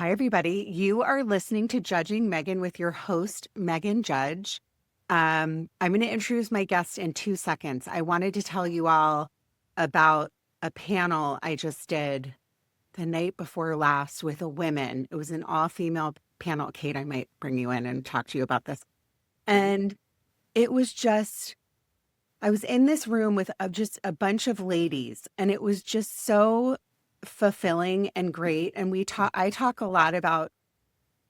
Hi, everybody. You are listening to Judging Meghan with your host, Meghan Judge. I'm going to introduce my guest in 2 seconds. I wanted to tell you all about a panel I just did the night before last with a women. It was an all-female panel. Kate, I might bring you in and talk to you about this. And it was just, I was in this room with just a bunch of ladies, and it was just so fulfilling and great. And I talk a lot about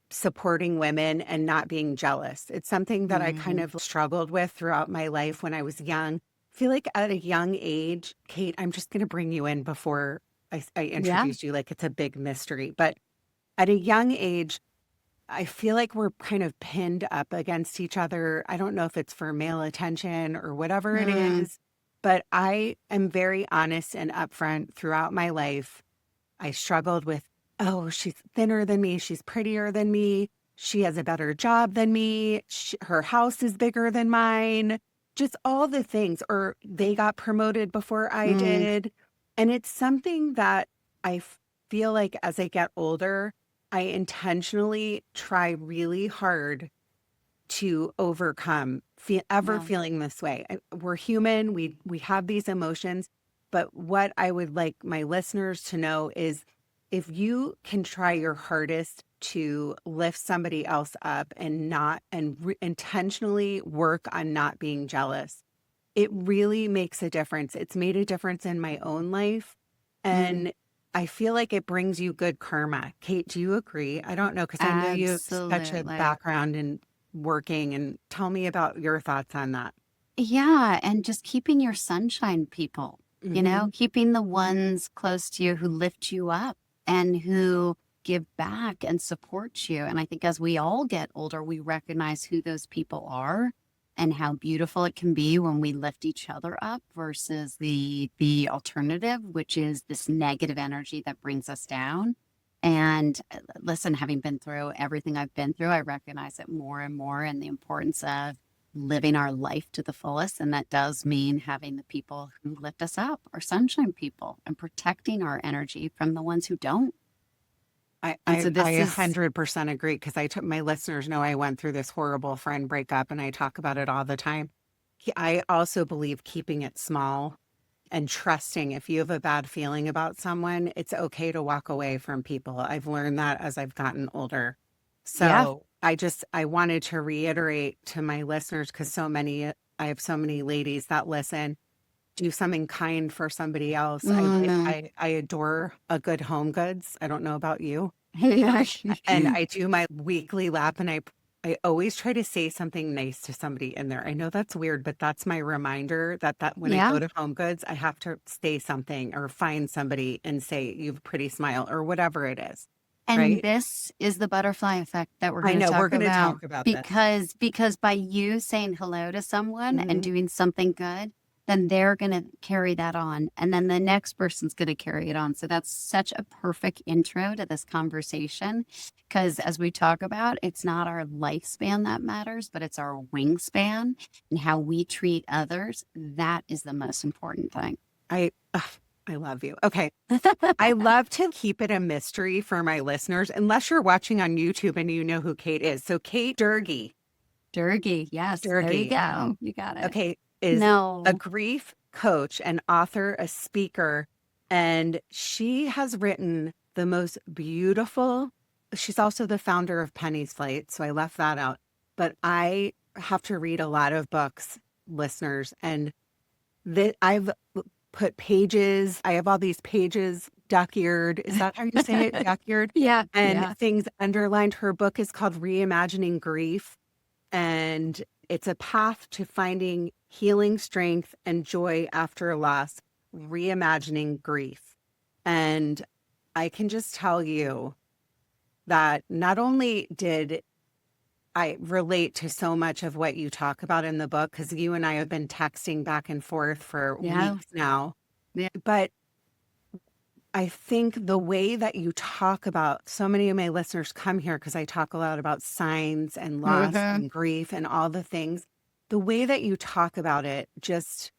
supporting women and not being jealous. It's something that I kind of struggled with throughout my life when I was young. I feel like at a young age, Kate, I'm just going to bring you in before I Yeah. introduce you like it's a big mystery. But at a young age, I feel like we're kind of pinned up against each other. I don't know if it's for male attention or whatever it Mm, is, but I am very honest and upfront throughout my life. I struggled with, oh, she's thinner than me. She's prettier than me. She has a better job than me. Her house is bigger than mine. Just all the things. Or they got promoted before I mm, did. And it's something that I feel like as I get older, I intentionally try really hard to overcome ever yeah. feeling this way. We're human. We have these emotions, but what I would like my listeners to know is if you can try your hardest to lift somebody else up and not and intentionally work on not being jealous, it really makes a difference. It's made a difference in my own life, Mm, and I feel like it brings you good karma. Kate, do you agree? I don't know, because I know you have such a absolutely. background in working, and tell me about your thoughts on that. Yeah. And just keeping your sunshine people, Hmm. keeping the ones close to you who lift you up and who give back and support you. And I think as we all get older, we recognize who those people are and how beautiful it can be when we lift each other up versus the alternative, which is this negative energy that brings us down. And listen, having been through everything I've been through, I recognize it more and more and the importance of living our life to the fullest. And that does mean having the people who lift us up, our sunshine people, and protecting our energy from the ones who don't. I, And I, so I this is, 100% agree because I took my listeners know I went through this horrible friend breakup and I talk about it all the time. I also believe keeping it small and trusting if you have a bad feeling about someone, it's okay to walk away from people. I've learned that as I've gotten older. yeah, So I wanted to reiterate to my listeners because I have so many ladies that listen, do something kind for somebody else. mm, I adore a good home goods. I don't know about you. yeah, And I do my weekly lap and I always try to say something nice to somebody in there. I know that's weird, but that's my reminder that when I yeah. go to Home Goods, I have to say something or find somebody and say, "You have a pretty smile," or whatever it is, And right? this is the butterfly effect that we're I going to know we're talk going to about talk about this. because by you saying hello to someone and Mhm. doing something good, then they're going to carry that on and then the next person's going to carry it on. So that's such a perfect intro to this conversation because as we talk about, it's not our lifespan that matters, but it's our wingspan and how we treat others. That is the most important thing. Ugh, I love you. Okay. I love to keep it a mystery for my listeners, unless you're watching on YouTube and you know who Kate is. So Kate Durgy, yes, there you Doerge, go. You got it. okay, is a No. grief coach, an author, a speaker, and she has written the most beautiful. She's also the founder of Pennies, so I left that out. But I have to read a lot of books, listeners, and that I've put pages. I have all these pages duck-eared. Is that how you say it? Duck-eared, Yeah, and yeah. things underlined. Her book is called Reimagining Grief, and it's a path to finding healing strength and joy after a loss, reimagining grief. And I can just tell you that not only did I relate to so much of what you talk about in the book, because you and I have been texting back and forth for Yeah, weeks now, yeah. but I think the way that you talk about so many of my listeners come here because I talk a lot about signs and loss Mhm. and grief and all the things. The way that you talk about it, just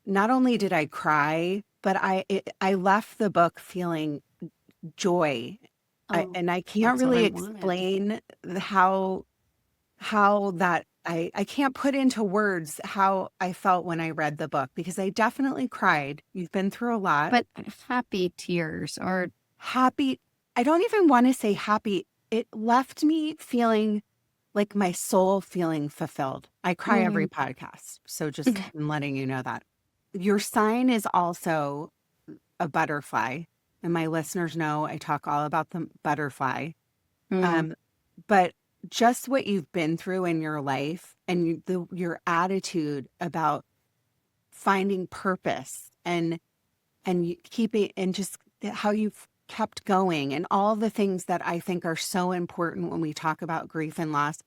not only did I cry, but I left the book feeling joy Oh, I can't that's what I really wanted. explain how that I can't put into words how I felt when I read the book because I definitely cried. You've been through a lot. But happy tears or Happy, I don't even want to say happy. It left me feeling like my soul feeling fulfilled. I cry every mm, podcast. So just I'm letting you know that. Your sign is also a butterfly. And my listeners know I talk all about the butterfly. mm, Um, but just what you've been through in your life and your attitude about finding purpose and you keeping and just how you've kept going and all the things that I think are so important when we talk about grief and loss.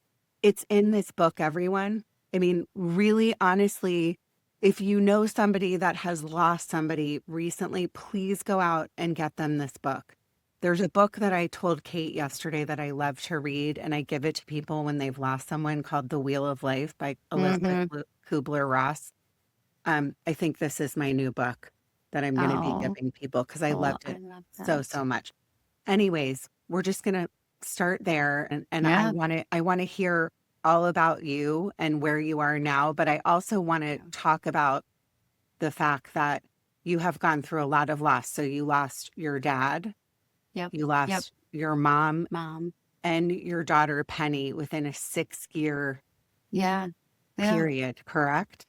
It's in this book, everyone. I mean, really, honestly, if you know somebody that has lost somebody recently, please go out and get them this book. There's a book that I told Kate yesterday that I love to read, and I give it to people when they've lost someone called The Wheel of Life by Elizabeth mm-hmm. Kubler-Ross. I think this is my new book that I'm gonna be Oh, giving people because I well, loved I it love so, that. so much. Anyways, we're just gonna start there, and Yeah. I wanna hear all about you and where you are now, but I also wanna talk about the fact that you have gone through a lot of loss. So you lost your dad, Yep. you Yep. lost your mom, Mom. and your daughter, Penny, within a 6-year Yeah. Yeah. period, correct?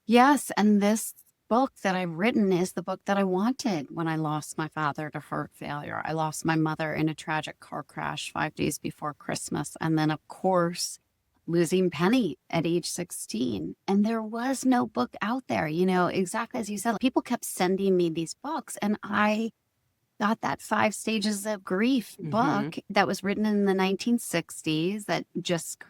Yes. And this book that I've written is the book that I wanted when I lost my father to heart failure. I lost my mother in a tragic car crash 5 days before Christmas. And then, of course, losing Penny at age 16. And there was no book out there, exactly as you said. People kept sending me these books, and I got that 5 Stages of Grief Mhm. book that was written in the 1960s that just,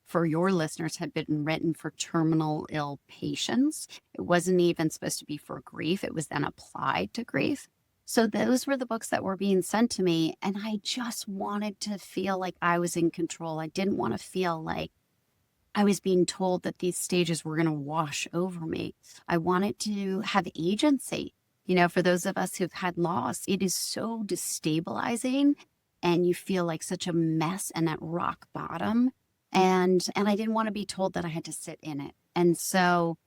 for your listeners, had been written for terminal ill patients. It wasn't even supposed to be for grief, it was then applied to grief. So those were the books that were being sent to me. And I just wanted to feel like I was in control. I didn't want to feel like I was being told that these stages were going to wash over me. I wanted to have agency. For those of us who've had loss, it is so destabilizing and you feel like such a mess and at rock bottom. And I didn't want to be told that I had to sit in it. And so,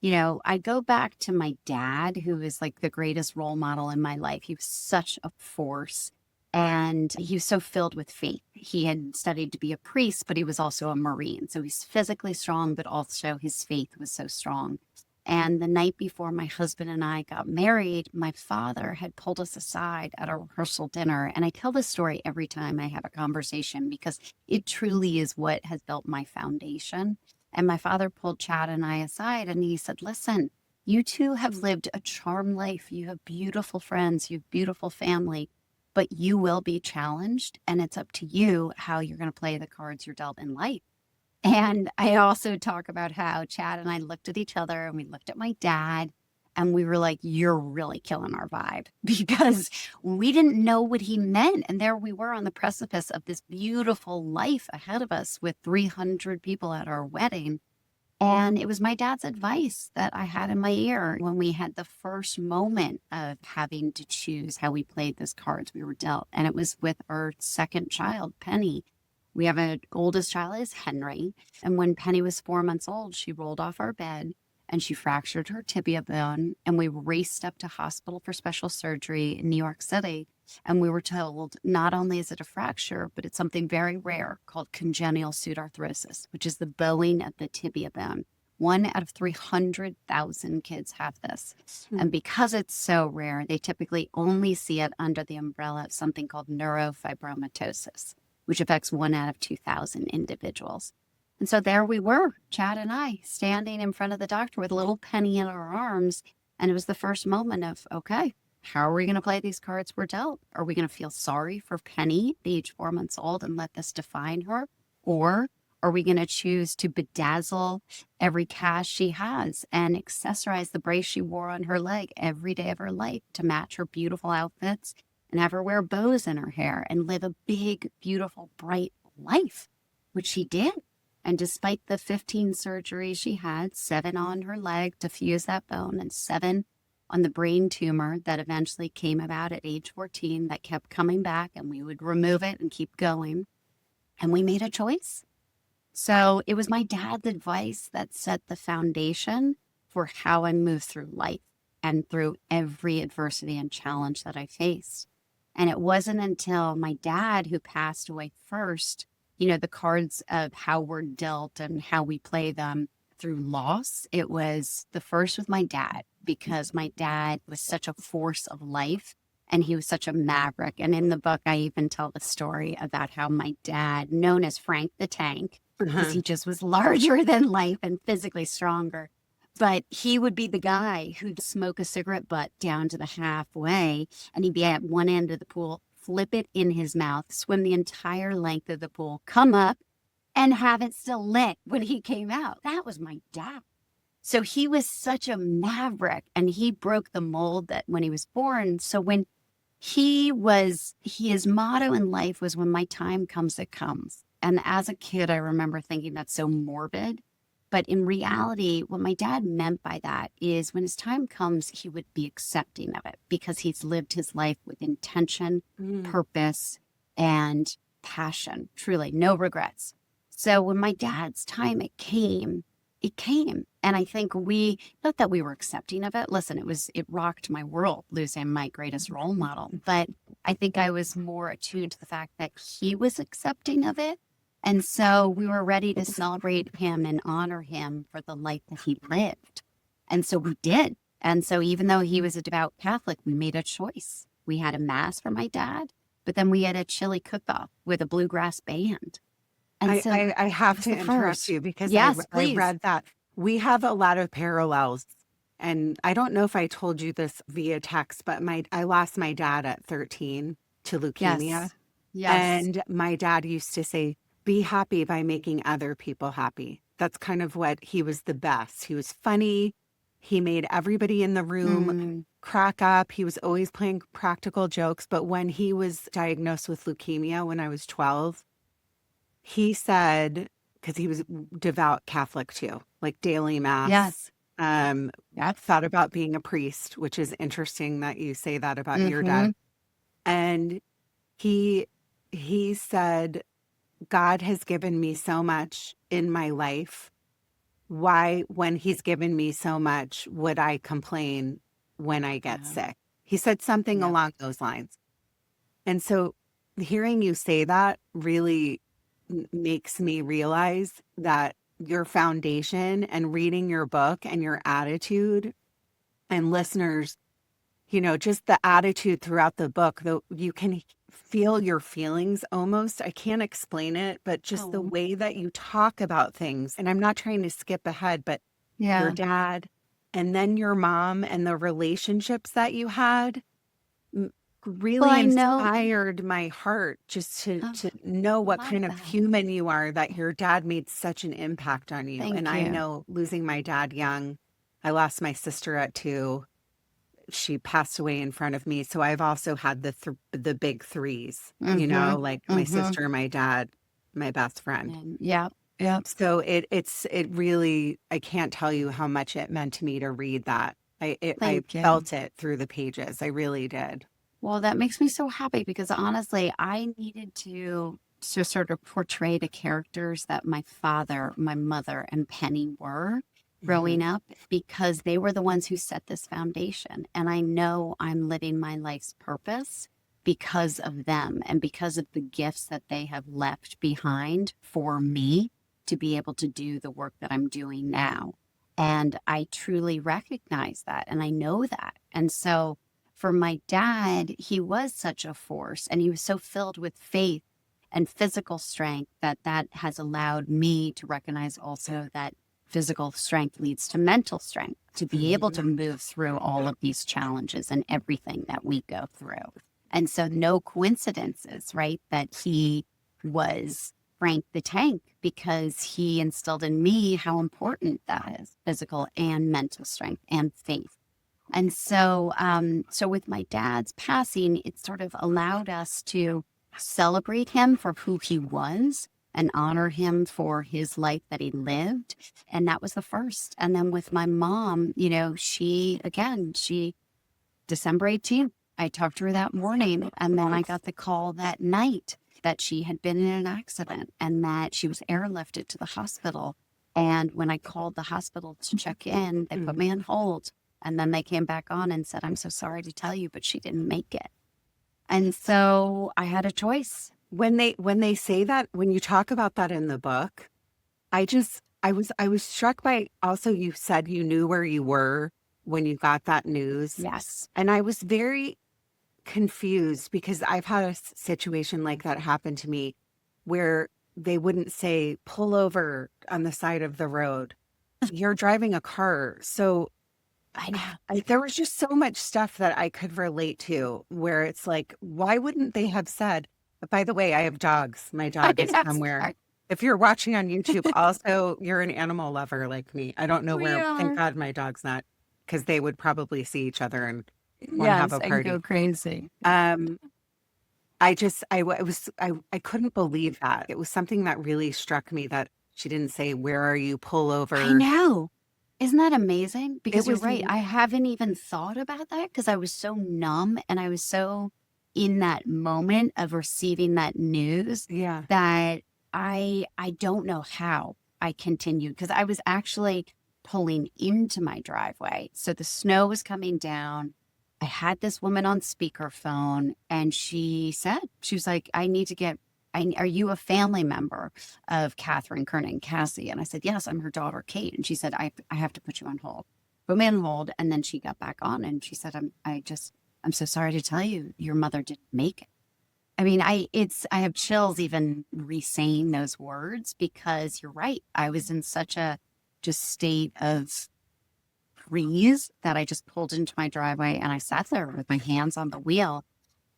I go back to my dad, who is like the greatest role model in my life. He was such a force and he was so filled with faith. He had studied to be a priest, but he was also a Marine. So he's physically strong, but also his faith was so strong. And the night before my husband and I got married, my father had pulled us aside at a rehearsal dinner. And I tell this story every time I have a conversation because it truly is what has built my foundation. And my father pulled Chad and I aside and he said, listen, you two have lived a charmed life. You have beautiful friends, you have beautiful family, but you will be challenged. And it's up to you how you're going to play the cards you're dealt in life. And I also talk about how Chad and I looked at each other and we looked at my dad and we were like, you're really killing our vibe because we didn't know what he meant. And there we were on the precipice of this beautiful life ahead of us with 300 people at our wedding. And it was my dad's advice that I had in my ear when we had the first moment of having to choose how we played those cards we were dealt. And it was with our second child, Penny. We have an oldest child is Henry. And when Penny was 4 months old, she rolled off our bed and she fractured her tibia bone. And we raced up to hospital for special surgery in New York City. And we were told not only is it a fracture, but it's something very rare called congenital pseudarthrosis, which is the bowing of the tibia bone. 1 out of 300,000 kids have this. Hmm. And because it's so rare, they typically only see it under the umbrella of something called neurofibromatosis, which affects 1 out of 2,000 individuals. And so there we were, Chad and I, standing in front of the doctor with little Penny in our arms. And it was the first moment of, okay, how are we going to play these cards we're dealt? Are we going to feel sorry for Penny, age 4 months old, and let this define her? Or are we going to choose to bedazzle every cash she has and accessorize the brace she wore on her leg every day of her life to match her beautiful outfits and have her wear bows in her hair and live a big, beautiful, bright life, which she did. And despite the 15 surgeries she had, 7 on her leg to fuse that bone and 7 on the brain tumor that eventually came about at age 14 that kept coming back, and we would remove it and keep going. And we made a choice. So it was my dad's advice that set the foundation for how I moved through life and through every adversity and challenge that I faced. And it wasn't until my dad, who passed away first, the cards of how we're dealt and how we play them through loss. It was the first with my dad, because my dad was such a force of life and he was such a maverick. And in the book, I even tell the story about how my dad, known as Frank the Tank, because he just was larger than life and physically stronger, but he would be the guy who'd smoke a cigarette butt down to the halfway, and he'd be at one end of the pool, flip it in his mouth, swim the entire length of the pool, come up, and have it still lit when he came out. That was my dad. So he was such a maverick, and he broke the mold that when he was born. So when his motto in life was, when my time comes, it comes. And as a kid, I remember thinking that's so morbid. But in reality, what my dad meant by that is when his time comes, he would be accepting of it, because he's lived his life with intention, purpose, and passion. Truly, no regrets. So when my dad's time, it came. And I think not that we were accepting of it. Listen, it rocked my world, losing my greatest role model. But I think I was more attuned to the fact that he was accepting of it. And so we were ready to celebrate him and honor him for the life that he lived. And so we did. And so even though he was a devout Catholic, we made a choice. We had a mass for my dad, but then we had a chili cook-off with a bluegrass band. And so I have to interrupt you because I read that. We have a lot of parallels. And I don't know if I told you this via text, but I lost my dad at 13 to leukemia. Yes. And my dad used to say, be happy by making other people happy. That's kind of what he was the best. He was funny. He made everybody in the room crack up. He was always playing practical jokes. But when he was diagnosed with leukemia when I was 12, he said, because he was devout Catholic too, like daily mass. Yes. Thought about being a priest, which is interesting that you say that about your dad. And he said, God has given me so much in my life. Why, when he's given me so much, would I complain when I get sick? He said something along those lines. And so hearing you say that really makes me realize that your foundation and reading your book and your attitude, and listeners, just the attitude throughout the book, though you can feel your feelings almost. I can't explain it, but just the way that you talk about things. And I'm not trying to skip ahead, but your dad and then your mom and the relationships that you had really inspired my heart just to know what kind of human you are, that your dad made such an impact on you. Thank you. I know, losing my dad young, I lost my sister at 2. She passed away in front of me. So I've also had the big threes, like my sister, my dad, my best friend. Yeah. So it really, I can't tell you how much it meant to me to read that. I felt it through the pages. I really did. Well, that makes me so happy, because honestly, I needed to sort of portray the characters that my father, my mother, and Penny were growing up, because they were the ones who set this foundation. And I know I'm living my life's purpose because of them and because of the gifts that they have left behind for me to be able to do the work that I'm doing now. And I truly recognize that, and I know that. And so for my dad, he was such a force, and he was so filled with faith and physical strength that has allowed me to recognize also that physical strength leads to mental strength, to be able to move through all of these challenges and everything that we go through. And so no coincidences, right, that he was Frank the Tank, because he instilled in me how important that is, physical and mental strength and faith. And so, so with my dad's passing, it sort of allowed us to celebrate him for who he was and honor him for his life that he lived. And that was the first. And then with my mom, she December 18th. I talked to her that morning, and then I got the call that night that she had been in an accident and that she was airlifted to the hospital. And when I called the hospital to check in, they put me on hold. And then they came back on and said, "I'm so sorry to tell you, but she didn't make it." And so I had a choice. When they say that, when you talk about that in the book, I was struck by also you said you knew where you were when you got that news. Yes. And I was very confused because I've had a situation like that happen to me where they wouldn't say pull over on the side of the road. You're driving a car. So I know. there was just so much stuff that I could relate to where it's like, why wouldn't they have said, by the way, I have dogs. My dog is somewhere. If you're watching on YouTube, also, you're an animal lover like me. I don't know We where, thank are. God my dog's not, because they would probably see each other and want to have Yes, a and party. go crazy. I couldn't believe that. It was something that really struck me that she didn't say, where are you, pull over. I know. Isn't that amazing? Because you're was right. I haven't even thought about that because I was so numb and I was so in that moment of receiving that news Yeah. that I don't know how I continued because I was actually pulling into my driveway. So the snow was coming down. I had this woman on speakerphone and she was like, are you a family member of Catherine, Kerna, and Cassie? And I said, yes, I'm her daughter, Kate. And she said, I have to put you on hold. Put me on hold. And then she got back on and she said, I'm so sorry to tell you, your mother didn't make it. I mean, I have chills even re-saying those words because you're right. I was in such a just state of freeze that I just pulled into my driveway and I sat there with my hands on the wheel.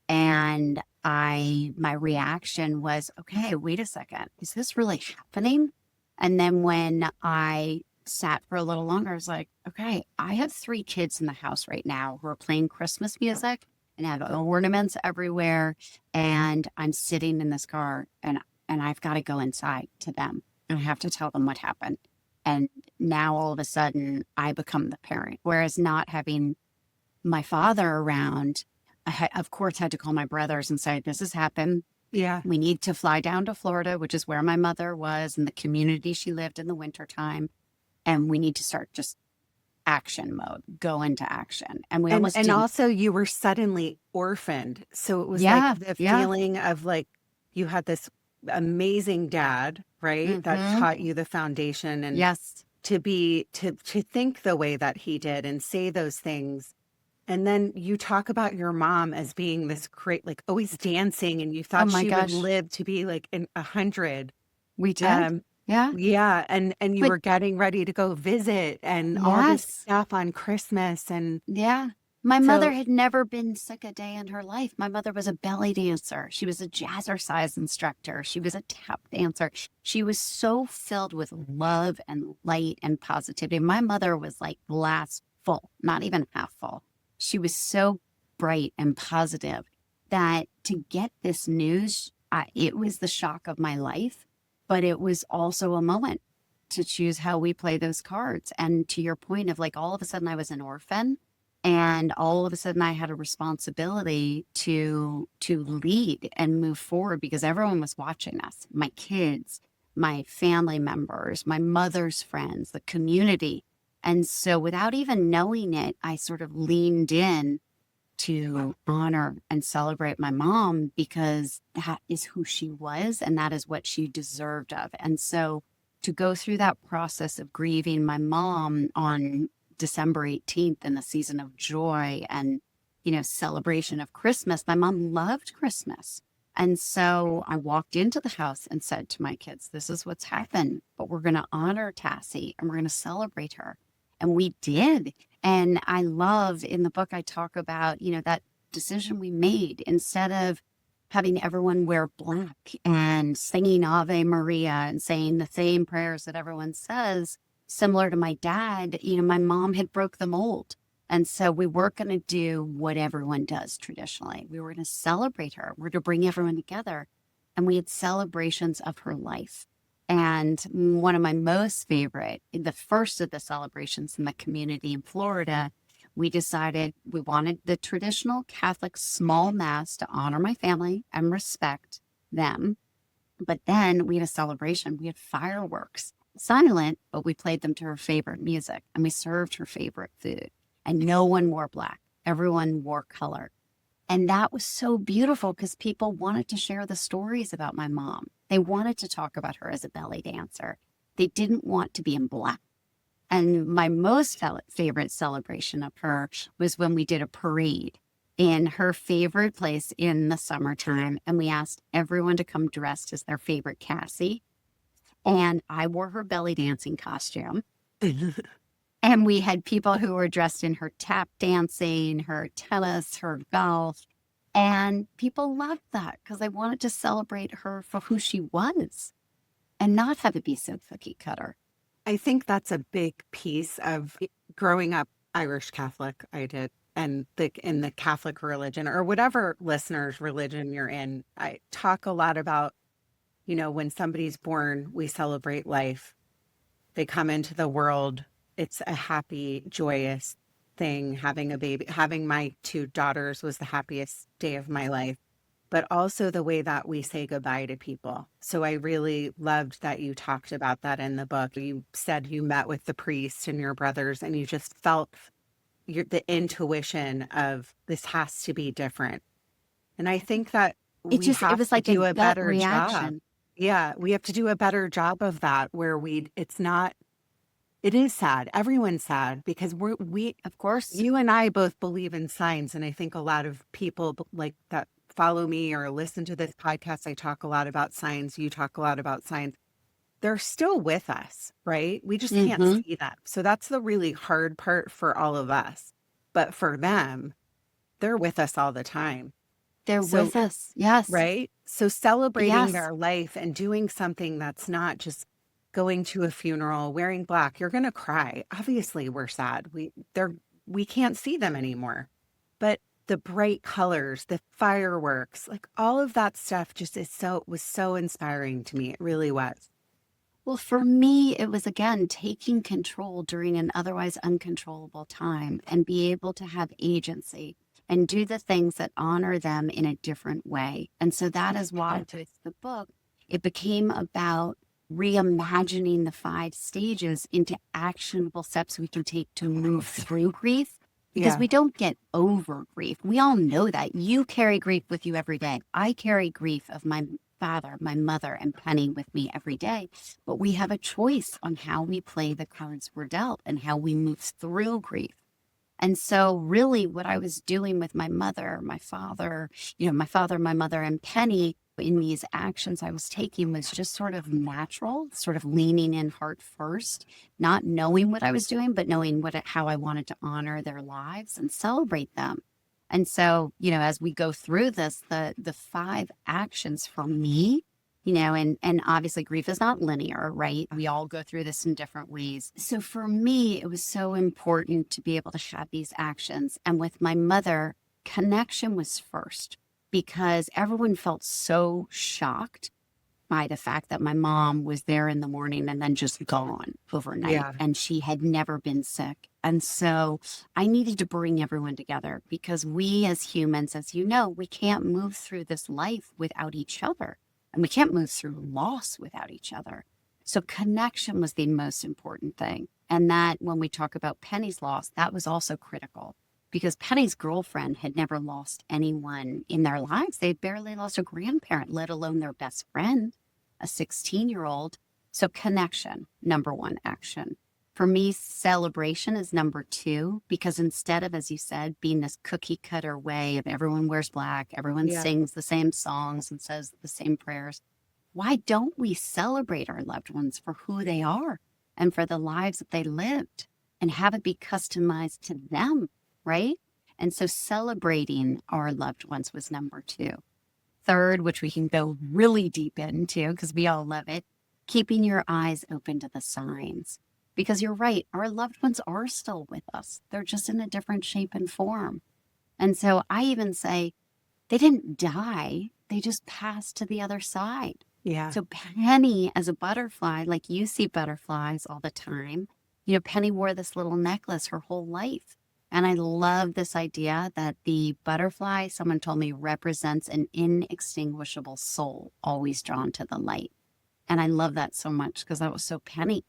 And my reaction was, okay, wait a second. Is this really happening? And then when I sat for a little longer, I was like, okay, I have 3 kids in the house right now who are playing Christmas music and have ornaments everywhere. And I'm sitting in this car and I've got to go inside to them and I have to tell them what happened. And now all of a sudden I become the parent, whereas not having my father around, of course, had to call my brothers and say, this has happened. Yeah. We need to fly down to Florida, which is where my mother was and the community she lived in the wintertime. And we need to start just action mode, go into action. And we almost And didn't. also you were suddenly orphaned. So it was Yeah, like the yeah. feeling of like you had this amazing dad, right? That Mhm. taught you the foundation and Yes. to think the way that he did and say those things. And then you talk about your mom as being this great, like always dancing, and you Oh thought my she would gosh. live to be like in 100. We did. Yeah. Yeah, and you But were getting ready to go visit and all this yes. stuff on Christmas, and Yeah. My mother so had never been sick a day in her life. My mother was a belly dancer. She was a jazzercise instructor. She was a tap dancer. She was so filled with love and light and positivity. My mother was like glass full, not even half full. She was so bright and positive that to get this news, it was the shock of my life, but it was also a moment to choose how we play those cards. And to your point of like all of a sudden I was an orphan. And all of a sudden I had a responsibility to lead and move forward because everyone was watching us, my kids, my family members, my mother's friends, the community. And so without even knowing it, I sort of leaned in to honor and celebrate my mom because that is who she was and that is what she deserved of. And so to go through that process of grieving my mom on December 18th in the season of joy and, celebration of Christmas. My mom loved Christmas. And so I walked into the house and said to my kids, this is what's happened, but we're going to honor Tassie and we're going to celebrate her. And we did. And I love in the book, I talk about, that decision we made instead of having everyone wear black and singing Ave Maria and saying the same prayers that everyone says. Similar to my dad, my mom had broke the mold. And so we weren't going to do what everyone does traditionally. We were going to celebrate her. We're to bring everyone together. And we had celebrations of her life. And one of my most favorite, the first of the celebrations in the community in Florida we decided we wanted the traditional Catholic small mass to honor my family and respect them. But then we had a celebration. We had fireworks, silent, but we played them to her favorite music and we served her favorite food. And no one wore black. Everyone wore color. And that was so beautiful because people wanted to share the stories about my mom. They wanted to talk about her as a belly dancer. They didn't want to be in black. And my most favorite celebration of her was when we did a parade in her favorite place in the summertime. And we asked everyone to come dressed as their favorite Cassie. And I wore her belly dancing costume. And we had people who were dressed in her tap dancing, her tennis, her golf. And people loved that because they wanted to celebrate her for who she was and not have it be so cookie cutter. I think that's a big piece of growing up Irish Catholic. I did. And in the Catholic religion or whatever listeners' religion you're in, I talk a lot about, when somebody's born, we celebrate life. They come into the world. It's a happy, joyous thing. Having a baby, having my 2 daughters was the happiest day of my life. But also the way that we say goodbye to people. So I really loved that you talked about that in the book. You said you met with the priest and your brothers and you just felt the intuition of this has to be different. And I think that It was like do a a gut better job. reaction. Yeah, we have to do a better job of that where it is sad. Everyone's sad because Of course. you and I both believe in signs. And I think a lot of people like that follow me or listen to this podcast, I talk a lot about signs. You talk a lot about signs. They're still with us, right? We just can't see them. So that's the really hard part for all of us. But for them, they're with us all the time, They're with us. Yes. right? So celebrating Yes. their life and doing something that's not just going to a funeral, wearing black, you're going to cry. Obviously, we're sad. We can't see them anymore. But the bright colors, the fireworks, like all of that stuff just was so inspiring to me. It really was. Well, for me, it was again taking control during an otherwise uncontrollable time and be able to have agency and do the things that honor them in a different way. And so that is why with the book, it became about reimagining the 5 stages into actionable steps we can take to move through grief. Because Yeah. we don't get over grief. We all know that. You carry grief with you every day. I carry grief of my father, my mother, and Penny with me every day. But we have a choice on how we play the cards we're dealt and how we move through grief. And so really what I was doing with my mother, my father, my mother, and Penny in these actions I was taking was just sort of natural, sort of leaning in heart first, not knowing what I was doing, but knowing how I wanted to honor their lives and celebrate them. And so, as we go through this, the 5 actions for me, and obviously grief is not linear, right? We all go through this in different ways. So for me, it was so important to be able to have these actions. And with my mother, connection was first because everyone felt so shocked by the fact that my mom was there in the morning and then just gone overnight. Yeah. And she had never been sick. And so I needed to bring everyone together because we as humans, as you know, we can't move through this life without each other. And we can't move through loss without each other. So connection was the most important thing. And that when we talk about Penny's loss, that was also critical because Penny's girlfriend had never lost anyone in their lives. They had barely lost a grandparent, let alone their best friend, a 16-year-old. So connection, number 1 action. For me, celebration is number 2, because instead of, as you said, being this cookie cutter way of everyone wears black, everyone sings the same songs and says the same prayers, why don't we celebrate our loved ones for who they are and for the lives that they lived and have it be customized to them, right? And so celebrating our loved ones was number 2. Third, which we can go really deep into because we all love it, keeping your eyes open to the signs. Because you're right, our loved ones are still with us. They're just in a different shape and form. And so I even say they didn't die. They just passed to the other side. Yeah. So Penny as a butterfly, like you see butterflies all the time, Penny wore this little necklace her whole life. And I love this idea that the butterfly, someone told me, represents an inextinguishable soul, always drawn to the light. And I love that so much because that was so Penny.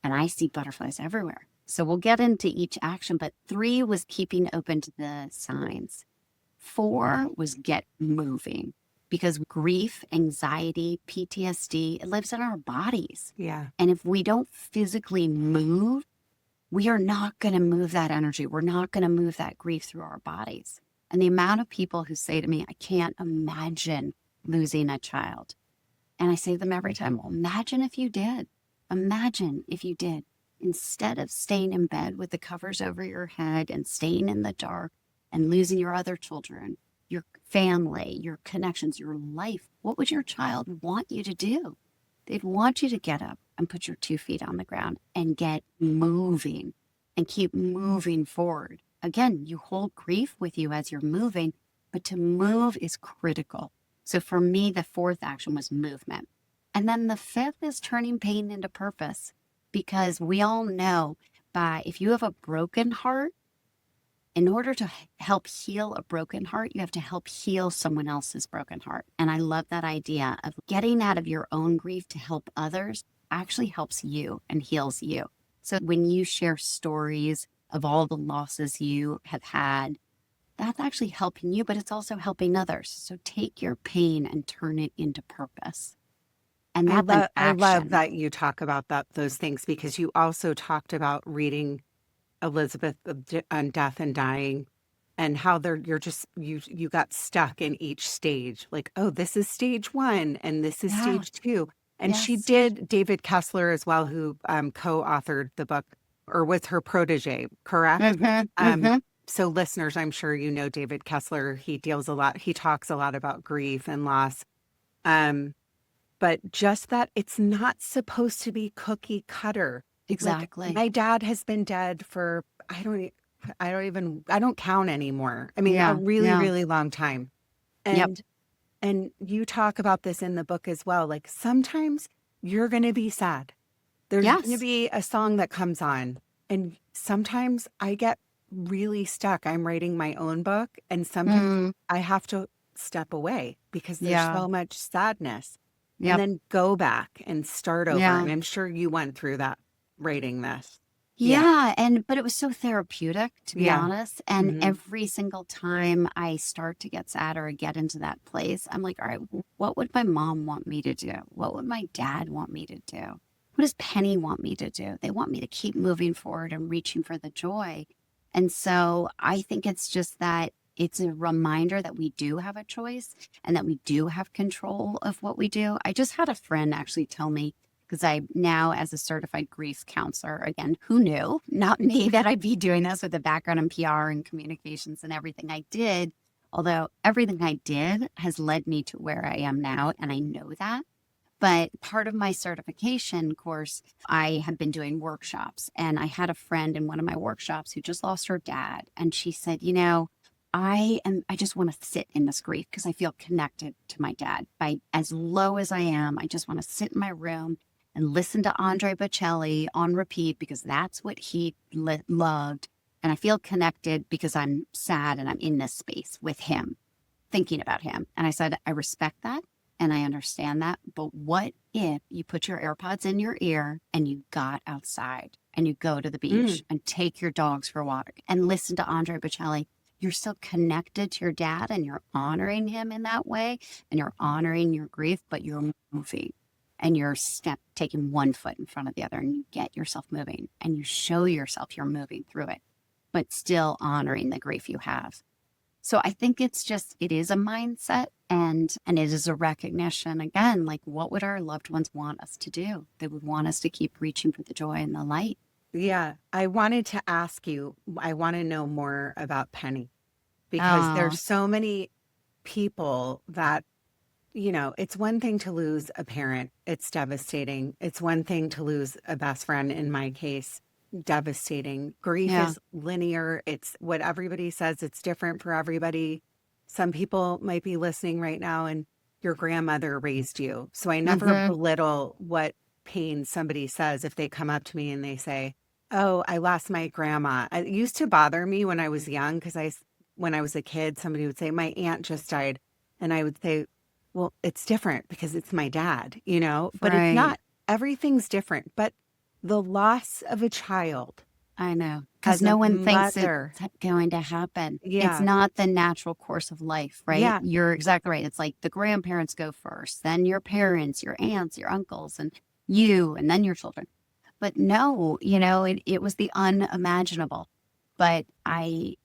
And I see butterflies everywhere. So we'll get into each action, but 3 was keeping open to the signs. 4 was get moving, because grief, anxiety, PTSD, it lives in our bodies. Yeah. And if we don't physically move, we are not going to move that energy. We're not going to move that grief through our bodies. And the amount of people who say to me, I can't imagine losing a child. And I say to them every time, well, imagine if you did. Imagine if you did. Instead of staying in bed with the covers over your head and staying in the dark and losing your other children, your family, your connections, your life, what would your child want you to do? They'd want you to get up and put your 2 feet on the ground and get moving and keep moving forward. Again, you hold grief with you as you're moving, but to move is critical. So for me, the 4th action was movement. And then the 5th is turning pain into purpose, because we all know if you have a broken heart, in order to help heal a broken heart, you have to help heal someone else's broken heart. And I love that idea of getting out of your own grief to help others actually helps you and heals you. So when you share stories of all the losses you have had, that's actually helping you, but it's also helping others. So take your pain and turn it into purpose. And that's an I love action. that you talk about those things, because you also talked about reading Elizabeth on Death and Dying, and how you got stuck in each stage. Like, oh, this is stage 1 and this is Yeah. stage 2. And she Yes. did, David Kessler as well, who co-authored the book, or was her protege, correct? So listeners, I'm sure you know David Kessler. He talks a lot about grief and loss. But just that it's not supposed to be cookie cutter. Exactly. Like, my dad has been dead for, I don't count anymore. I mean, a really, Yeah. really long time. Yep. And you talk about this in the book as well. Like, sometimes you're going to be sad. There's going to Yes. be a song that comes on. And sometimes I get really stuck. I'm writing my own book, and sometimes I have to step away because there's Yeah. so much sadness. Yep. And then go back and start over. Yeah. And I'm sure you went through that writing this. Yeah. But it was so therapeutic, to be Yeah. honest. And Mhm. every single time I start to get sad or get into that place, I'm like, all right, what would my mom want me to do? What would my dad want me to do? What does Penny want me to do? They want me to keep moving forward and reaching for the joy. And so I think it's just that it's a reminder that we do have a choice and that we do have control of what we do. I just had a friend actually tell me, because I now, as a certified grief counselor, again, who knew, not me, that I'd be doing this with a background in PR and communications and everything I did. Although everything I did has led me to where I am now, and I know that. But part of my certification course, I have been doing workshops, and I had a friend in one of my workshops who just lost her dad. And she said, I just want to sit in this grief because I feel connected to my dad. By as low as I am, I just want to sit in my room and listen to Andre Bocelli on repeat because that's what he loved. And I feel connected because I'm sad and I'm in this space with him, thinking about him. And I said, I respect that and I understand that. But what if you put your AirPods in your ear and you got outside and you go to the beach and take your dogs for a walk and listen to Andre Bocelli? You're still connected to your dad and you're honoring him in that way and you're honoring your grief, but you're moving and you're taking one foot in front of the other and you get yourself moving and you show yourself you're moving through it, but still honoring the grief you have. So I think it is a mindset and it is a recognition, again, like what would our loved ones want us to do? They would want us to keep reaching for the joy and the light. Yeah. I wanted to ask you, I want to know more about Penny, because there's so many people that, it's one thing to lose a parent. It's devastating. It's one thing to lose a best friend, in my case, devastating. Grief is linear. It's what everybody says. It's different for everybody. Some people might be listening right now and your grandmother raised you. So I never belittle what pain somebody says if they come up to me and they say, Oh, I lost my grandma. It used to bother me when I was young because when I was a kid, somebody would say, my aunt just died. And I would say, well, it's different because it's my dad, but it's Right. not. Everything's different. But the loss of a child I know. Because as a no one thinks it's mother. going to happen. It's Yeah. not the natural course of life, right? Yeah. You're exactly right. It's like the grandparents go first, then your parents, your aunts, your uncles, and you, and then your children. But no, it was the unimaginable. But I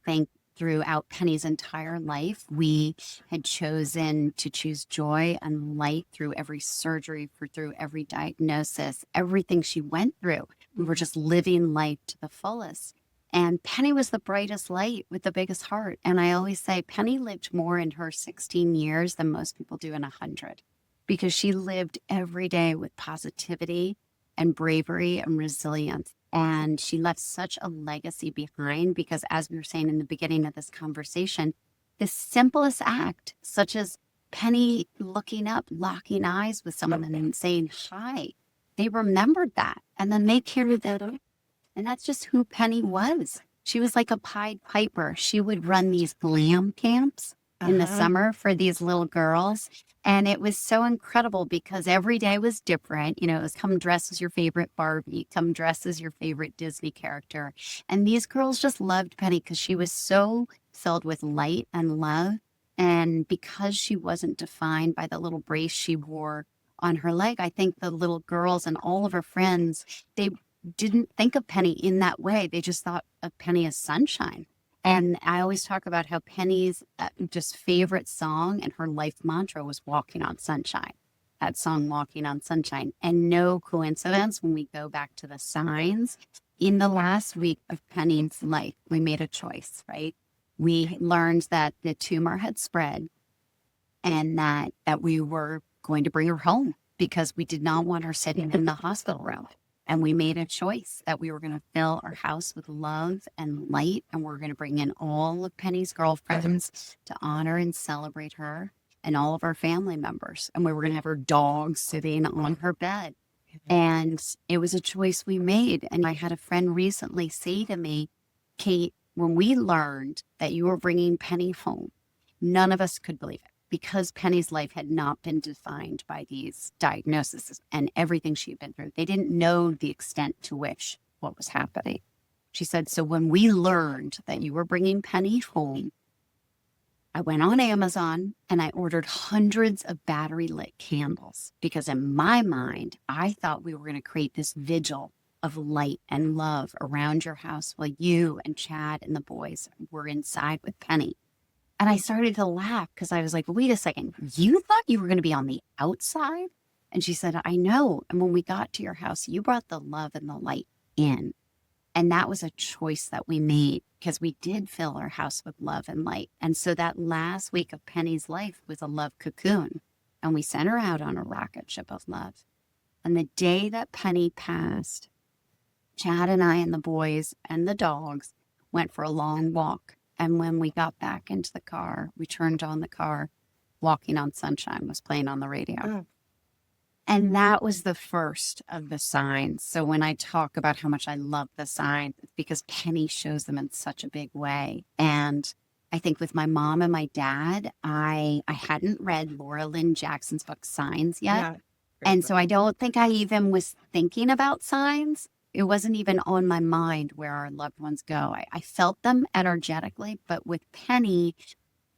think throughout Penny's entire life, we had chosen to choose joy and light through every surgery, through every diagnosis, everything she went through. We were just living life to the fullest. And Penny was the brightest light with the biggest heart. And I always say Penny lived more in her 16 years than most people do in 100 because she lived every day with positivity and bravery and resilience. And she left such a legacy behind because, as we were saying in the beginning of this conversation, the simplest act, such as Penny looking up, locking eyes with someone and saying hi, they remembered that. And then they carried that on. And that's just who Penny was. She was like a Pied Piper. She would run these glam camps in the summer for these little girls. And it was so incredible because every day was different. It was come dress as your favorite Barbie, come dress as your favorite Disney character. And these girls just loved Penny because she was so filled with light and love. And because she wasn't defined by the little brace she wore on her leg, I think the little girls and all of her friends, they didn't think of Penny in that way. They just thought of Penny as sunshine. And I always talk about how Penny's just favorite song and her life mantra was Walking on Sunshine. That song, Walking on Sunshine. And no coincidence, when we go back to the signs, in the last week of Penny's life, we made a choice, right? We learned that the tumor had spread and that we were going to bring her home because we did not want her sitting in the hospital room. And we made a choice that we were going to fill our house with love and light. And we're going to bring in all of Penny's girlfriends to honor and celebrate her and all of our family members. And we were going to have her dog sitting on her bed. And it was a choice we made. And I had a friend recently say to me, Kate, when we learned that you were bringing Penny home, none of us could believe it. Because Penny's life had not been defined by these diagnoses and everything she had been through. They didn't know the extent to which what was happening. She said, so when we learned that you were bringing Penny home, I went on Amazon and I ordered hundreds of battery lit candles because in my mind, I thought we were going to create this vigil of light and love around your house while you and Chad and the boys were inside with Penny. And I started to laugh because I was like, wait a second, you thought you were going to be on the outside? And she said, I know. And when we got to your house, you brought the love and the light in. And that was a choice that we made because we did fill our house with love and light. And so that last week of Penny's life was a love cocoon. And we sent her out on a rocket ship of love. And the day that Penny passed, Chad and I and the boys and the dogs went for a long walk. And when we got back into the car, we turned on the car, Walking on Sunshine was playing on the radio. Oh. And that was the first of the signs. So when I talk about how much I love the signs, it's because Penny shows them in such a big way. And I think with my mom and my dad, I hadn't read Laura Lynne Jackson's book Signs yet. Yeah. And so I don't think I even was thinking about signs. It wasn't even on my mind where our loved ones go. I felt them energetically, but with Penny,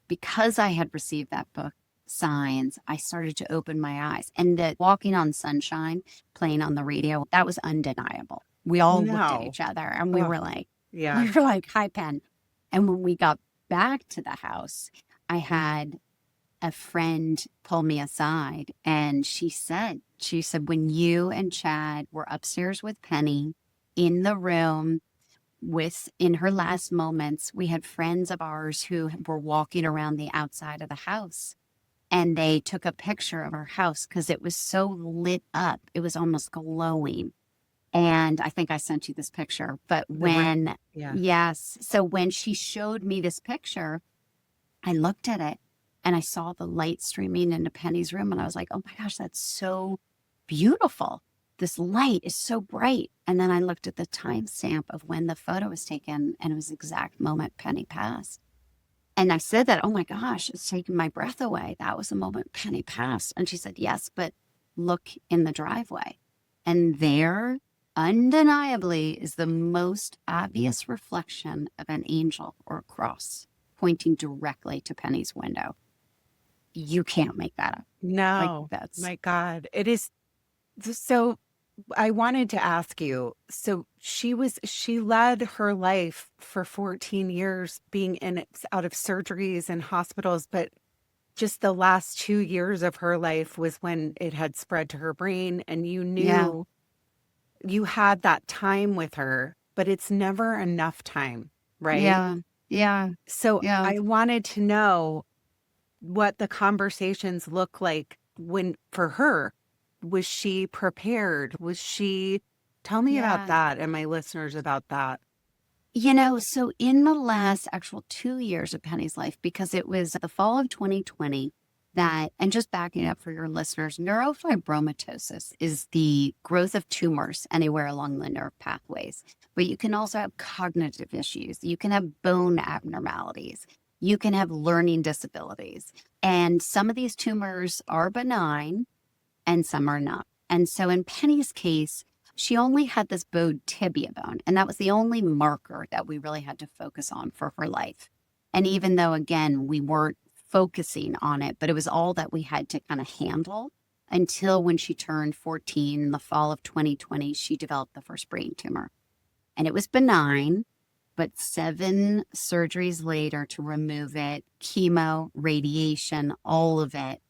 because I had received that book, Signs, I started to open my eyes. And the Walking on Sunshine playing on the radio, that was undeniable. We all looked at each other and we were like, hi, Pen. And when we got back to the house, I had a friend pull me aside and she said, when you and Chad were upstairs with Penny in the room in her last moments, we had friends of ours who were walking around the outside of the house and they took a picture of our house because it was so lit up. It was almost glowing. And I think I sent you this picture, but yes. So when she showed me this picture, I looked at it and I saw the light streaming into Penny's room and I was like, oh my gosh, that's so beautiful. this light is so bright. And then I looked at the timestamp of when the photo was taken, and it was the exact moment Penny passed. And I said that, oh my gosh, it's taking my breath away. That was the moment Penny passed. And she said, yes, but look in the driveway. And there, undeniably, is the most obvious reflection of an angel or a cross pointing directly to Penny's window. You can't make that up. No, That's my God. It is. So I wanted to ask you, so she led her life for 14 years being out of surgeries and hospitals, but just the last 2 years of her life was when it had spread to her brain, and you yeah, knew you had that time with her, but it's never enough time, right? yeah, yeah, So yeah, I wanted to know what the conversations look like for her. Was she prepared? Tell me about yeah. that and my listeners about that. So in the last actual 2 years of Penny's life, because it was the fall of 2020 and just backing up for your listeners, neurofibromatosis is the growth of tumors anywhere along the nerve pathways. But you can also have cognitive issues. You can have bone abnormalities. You can have learning disabilities. And some of these tumors are benign and some are not. And so in Penny's case, she only had this bowed tibia bone, and that was the only marker that we really had to focus on for her life. And even though, again, we weren't focusing on it, but it was all that we had to kind of handle until when she turned 14 in the fall of 2020, she developed the first brain tumor. And it was benign, but 7 surgeries later to remove it, chemo, radiation, all of it,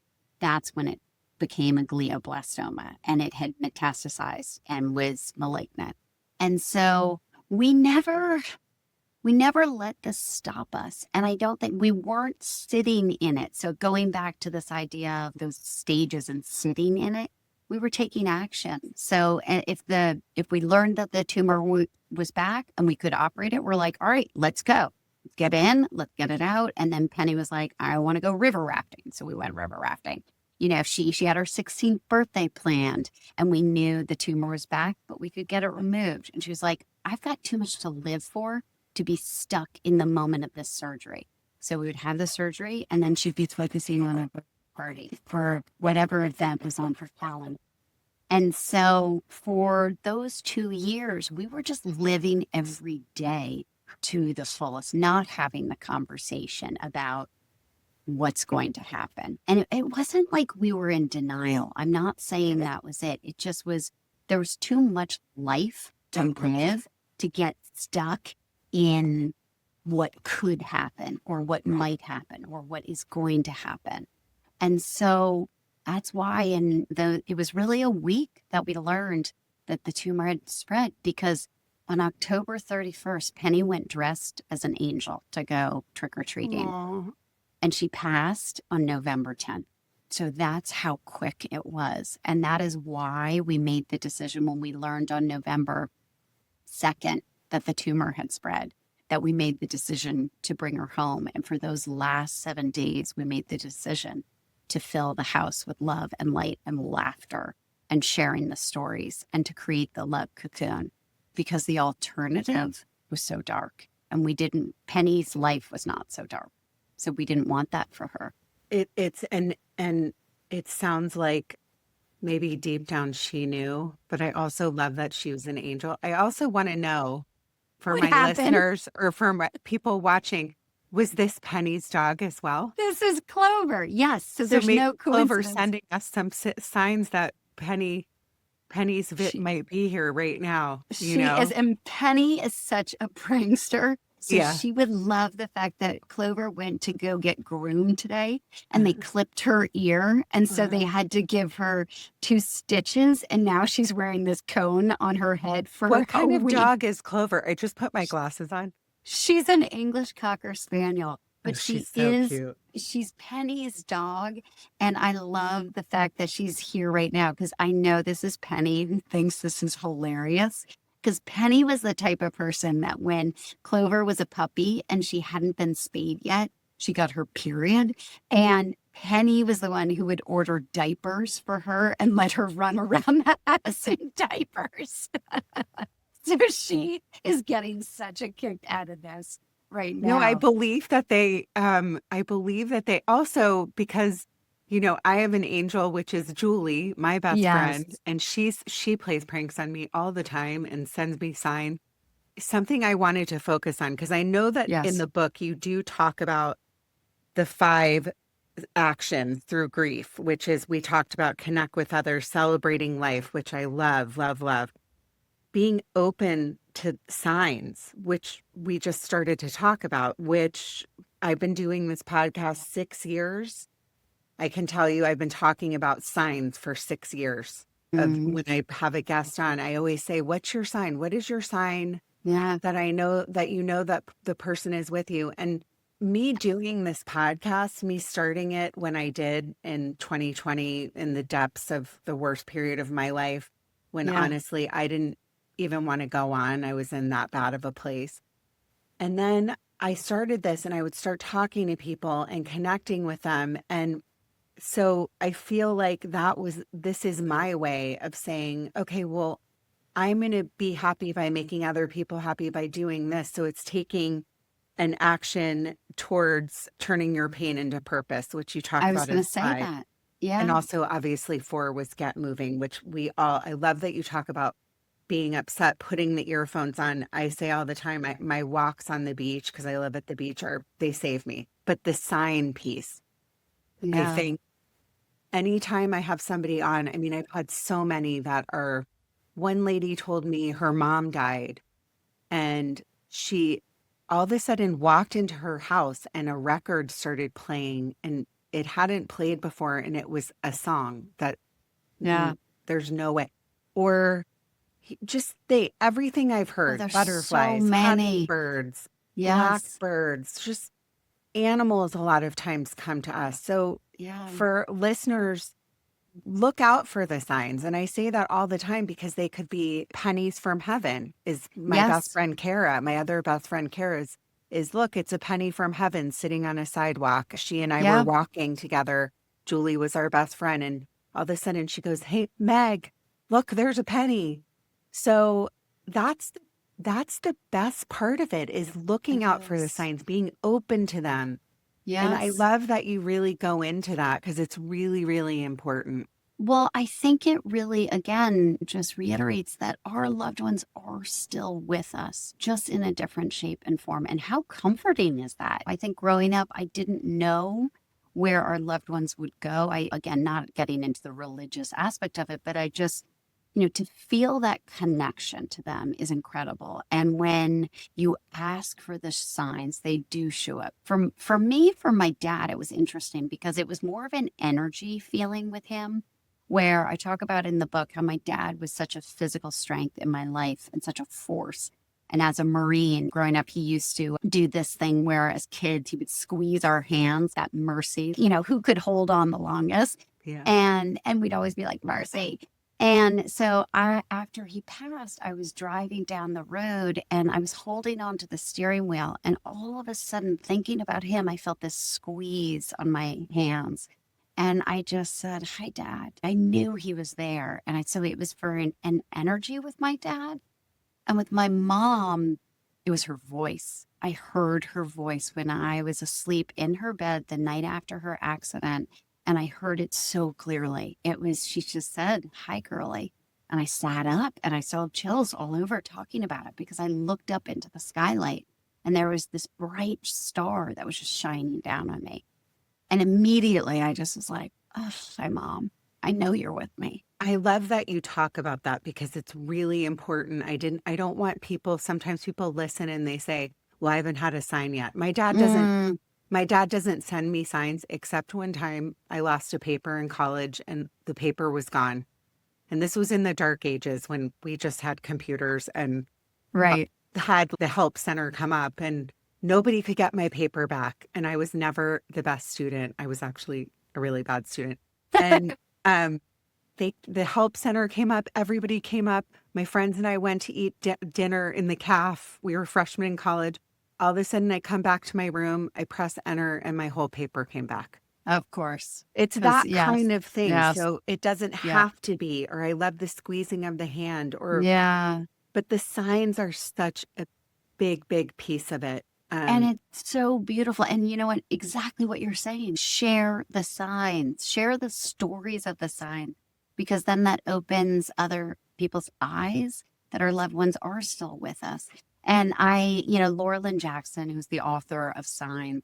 that's when it became a glioblastoma, and it had metastasized and was malignant. And so we never let this stop us. And I don't think we weren't sitting in it. So going back to this idea of those stages and sitting in it, we were taking action. So if we learned that the tumor was back and we could operate it, we're like, all right, let's go. Get in, let's get it out. And then Penny was like, I want to go river rafting. So we went river rafting. She had her 16th birthday planned, and we knew the tumor was back, but we could get it removed. And she was like, I've got too much to live for to be stuck in the moment of this surgery. So we would have the surgery, and then she'd be focusing on a party for whatever event was on her calendar. And so for those 2 years, we were just living every day to the fullest, not having the conversation about what's going to happen. And it wasn't like we were in denial. I'm not saying that was it. It just was, there was too much life to live to get stuck in what could happen or what might happen or what is going to happen. And so that's why it was really a week that we learned that the tumor had spread, because on October 31st, Penny went dressed as an angel to go trick-or-treating. Aw. And she passed on November 10th. So that's how quick it was. And that is why we made the decision when we learned on November 2nd that the tumor had spread, that we made the decision to bring her home. And for those last 7 days, we made the decision to fill the house with love and light and laughter and sharing the stories and to create the love cocoon, because the alternative was so dark. And Penny's life was not so dark. So we didn't want that for her. And it sounds like maybe deep down she knew, but I also love that she was an angel. I also want to know, for What my happened? listeners or for people watching, was this Penny's dog as well? This is Clover. Yes. So So there's maybe no Clover coincidence. sending us some signs that Penny's might be here right now. She is, and Penny is such a prankster. So Yeah. she would love the fact that Clover went to go get groomed today, and they clipped her ear. And so they had to give her 2 stitches. And now she's wearing this cone on her head for What kind a of week. dog is Clover? I just put my glasses on. She's an English Cocker Spaniel, but she's so cute. she's Penny's dog. And I love the fact that she's here right now, because I know this is Penny who thinks this is hilarious. Because Penny was the type of person that when Clover was a puppy and she hadn't been spayed yet, she got her period. And Penny was the one who would order diapers for her and let her run around the house in diapers. So she is getting such a kick out of this right No, I now. believe that they also, because I have an angel, which is Julie, my best Yes. friend, and she plays pranks on me all the time and sends me sign. Something I wanted to focus on, because I know that in Yes. the book you do talk about the 5 actions through grief, which is, we talked about connect with others, celebrating life, which I love, love, love. Being open to signs, which we just started to talk about, which I've been doing this podcast 6 years. I can tell you I've been talking about signs for 6 years. Of Mm, when I have a guest on, I always say, "What's your sign? What is your sign yeah. that I know that that the person is with you?" And me doing this podcast, me starting it when I did in 2020, in the depths of the worst period of my life, when Yeah. honestly I didn't even want to go on. I was in that bad of a place. And then I started this, and I would start talking to people and connecting with them. And so I feel like this is my way of saying, okay, well, I'm going to be happy by making other people happy by doing this. So it's taking an action towards turning your pain into purpose, which you talk I was about going as to say 5. that. And Yeah. also, obviously, 4 was get moving, which I love that you talk about being upset, putting the earphones on. I say all the time, my walks on the beach, because I live at the beach, they save me. But the sign piece, I Yeah. think anytime I have somebody on, I mean, I've had so many that are, one lady told me her mom died, and she all of a sudden walked into her house and a record started playing, and it hadn't played before, and it was a song that Yeah. there's no way. Or just everything I've Oh, heard, there's so butterflies, many. hummingbirds, Yes. blackbirds, just animals a lot of times come to us. So Yeah. for listeners, look out for the signs. And I say that all the time because they could be pennies from heaven. Is my best Yes. friend Kara, my other best friend Kara's, is look, it's a penny from heaven sitting on a sidewalk. She and I were Yeah. walking together. Julie was our best friend. And all of a sudden she goes, "Hey, Meg, look, there's a penny." So that's that's the best part of it, is It looking out for the is. signs, being open to them. And I Yes. love that you really go into that, because it's really, really important. Well, I think it really, again, just reiterates that our loved ones are still with us, just in a different shape and form. And how comforting is that? I think growing up, I didn't know where our loved ones would go. Again, not getting into the religious aspect of it, but I just, to feel that connection to them is incredible. And when you ask for the signs, they do show up. For me, for my dad, it was interesting because it was more of an energy feeling with him, where I talk about in the book how my dad was such a physical strength in my life and such a force. And as a Marine growing up, he used to do this thing where as kids, he would squeeze our hands at mercy, who could hold on the longest. Yeah. And we'd always be like, Mercy. And so after he passed, I was driving down the road and I was holding on to the steering wheel. And all of a sudden, thinking about him, I felt this squeeze on my hands. And I just said, Hi, Dad. I knew he was there. So it was for an energy with my dad. And with my mom, it was her voice. I heard her voice when I was asleep in her bed the night after her accident. And I heard it so clearly. She just said, Hi, girlie. And I sat up and I saw chills all over talking about it because I looked up into the skylight and there was this bright star that was just shining down on me. And immediately I just was like, oh, hi, Mom. I know you're with me. I love that you talk about that, because it's really important. I don't want people, sometimes people listen and they say, "Well, I haven't had a sign yet." Mm, My dad doesn't send me signs, except one time I lost a paper in college and the paper was gone. And this was in the dark ages when we just had computers, and right. had the help center come up, and nobody could get my paper back. And I was never the best student. I was actually a really bad student. And um, the help center came up. Everybody came up. My friends and I went to eat dinner in the caf. We were freshmen in college. All of a sudden, I come back to my room. I press enter, and my whole paper came back. Of course. It's 'Cause that yes. kind of thing. Yes. So it doesn't Yeah. have to be, or I love the squeezing of the hand, or, Yeah. but the signs are such a big, big piece of it. And it's so beautiful. And you know what? Exactly what you're saying. Share the signs, share the stories of the sign, because then that opens other people's eyes that our loved ones are still with us. And Laura Lynne Jackson, who's the author of Sign,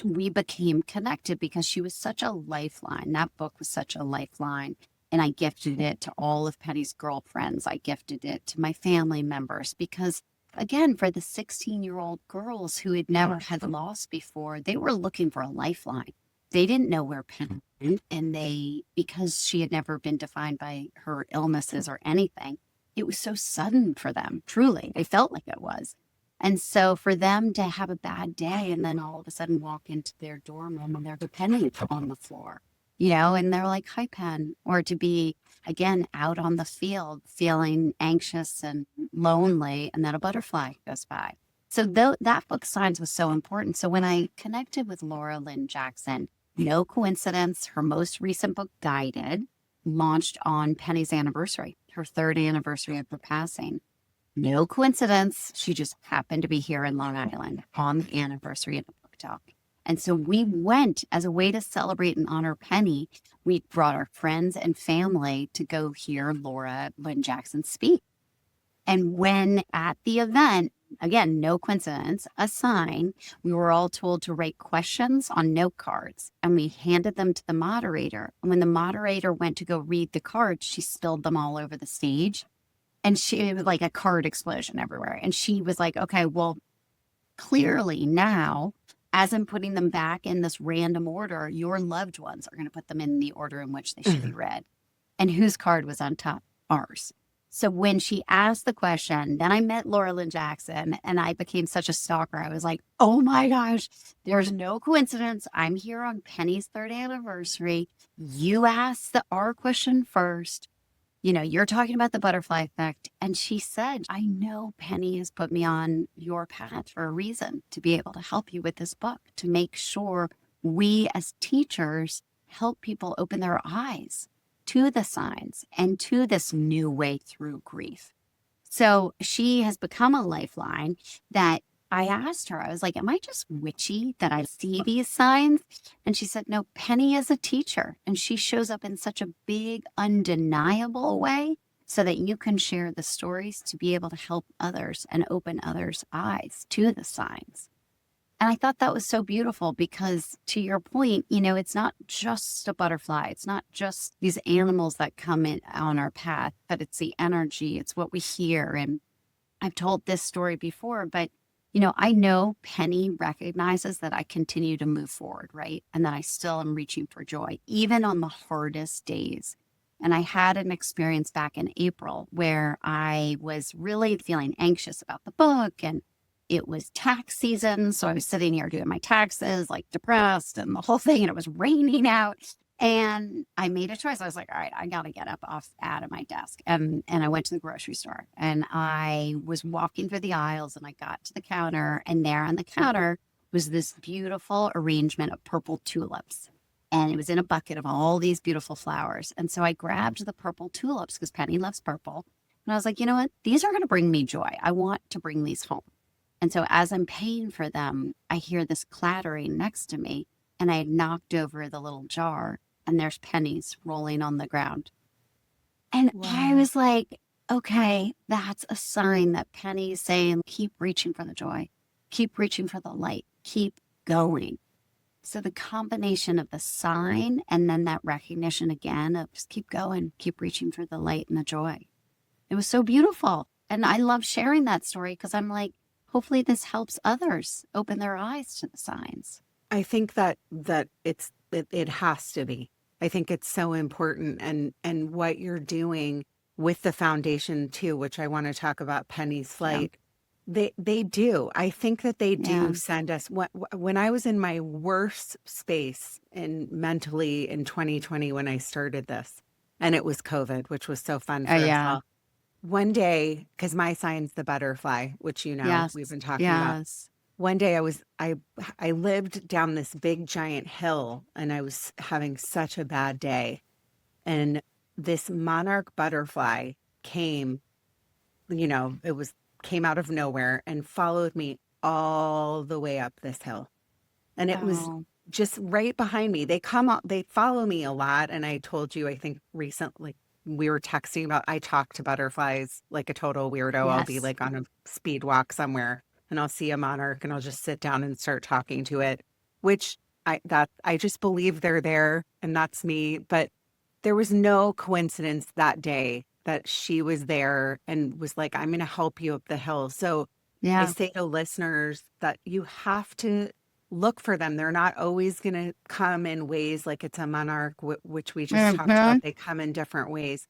we became connected because she was such a lifeline. That book was such a lifeline. And I gifted it to all of Penny's girlfriends. I gifted it to my family members because, again, for the 16-year-old girls who had never had loss before, they were looking for a lifeline. They didn't know where Penny went, and because she had never been defined by her illnesses or anything, it was so sudden for them. Truly, they felt like it was. And so for them to have a bad day and then all of a sudden walk into their dorm room and there's a Penny on the floor, and they're like, "Hi, Pen," or to be again out on the field feeling anxious and lonely, and then a butterfly goes by. So that book, Signs, was so important. So when I connected with Laura Lynne Jackson, no coincidence, her most recent book, Guided, launched on Penny's anniversary, her third anniversary of her passing. No coincidence. She just happened to be here in Long Island on the anniversary of the book talk. And so we went as a way to celebrate and honor Penny. We brought our friends and family to go hear Laura Lynne Jackson speak. And when at the event, again, no coincidence, a sign, we were all told to write questions on note cards, and we handed them to the moderator. And when the moderator went to go read the cards, she spilled them all over the stage. And it was like a card explosion everywhere. And she was like, "Okay, well, clearly now, as I'm putting them back in this random order, your loved ones are going to put them in the order in which they should be read." And whose card was on top? Ours. So when she asked the question, then I met Laura Lynne Jackson, and I became such a stalker. I was like, "Oh my gosh, there's no coincidence. I'm here on Penny's third anniversary. You asked our question first. You're talking about the butterfly effect." And she said, "I know Penny has put me on your path for a reason, to be able to help you with this book, to make sure we as teachers help people open their eyes to the signs and to this new way through grief." So she has become a lifeline that I asked her, I was like, "Am I just witchy that I see these signs?" And she said, "No, Penny is a teacher, and she shows up in such a big, undeniable way so that you can share the stories to be able to help others and open others' eyes to the signs." And I thought that was so beautiful because, to your point, it's not just a butterfly. It's not just these animals that come in on our path, but it's the energy. It's what we hear. And I've told this story before, but I know Penny recognizes that I continue to move forward, right? And that I still am reaching for joy, even on the hardest days. And I had an experience back in April where I was really feeling anxious about the book, and it was tax season. So I was sitting here doing my taxes, like depressed and the whole thing, and it was raining out. And I made a choice. I was like, "All right, I got to get up out of my desk." And I went to the grocery store, and I was walking through the aisles, and I got to the counter, and there on the counter was this beautiful arrangement of purple tulips. And it was in a bucket of all these beautiful flowers. And so I grabbed the purple tulips because Penny loves purple. And I was like, "You know what? These are going to bring me joy. I want to bring these home." And so as I'm paying for them, I hear this clattering next to me, and I had knocked over the little jar, and there's pennies rolling on the ground. And I Wow. was like, okay, that's a sign that Penny's saying, keep reaching for the joy, keep reaching for the light, keep going. So the combination of the sign and then that recognition again of just keep going, keep reaching for the light and the joy. It was so beautiful. And I love sharing that story because I'm like, hopefully this helps others open their eyes to the signs. I think that it has to be. I think it's so important, and what you're doing with the foundation too, which I want to talk about Penny's Yeah. flight. They do. I think that they Yeah. do send us when I was in my worst space in mentally in 2020 when I started this, and it was COVID, which was so fun for us Yeah. all. One day, because my sign's the butterfly, which we've Yes. been talking about. Yes. one day I lived down this big giant hill and I was having such a bad day. And this monarch butterfly came, came out of nowhere and followed me all the way up this hill. And it was Oh, just right behind me. They come out, they follow me a lot. And I told you, I think recently we were texting about, I talk to butterflies like a total weirdo. I'll be yes. like on a speed walk somewhere and I'll see a monarch and I'll just sit down and start talking to it, which I just believe they're there and that's me. But there was no coincidence that day that she was there and was like, I'm going to help you up the hill. So I Yeah. say to listeners that you have to look for them. They're not always going to come in ways like it's a monarch, which we just talked Hmm. about. They come in different ways,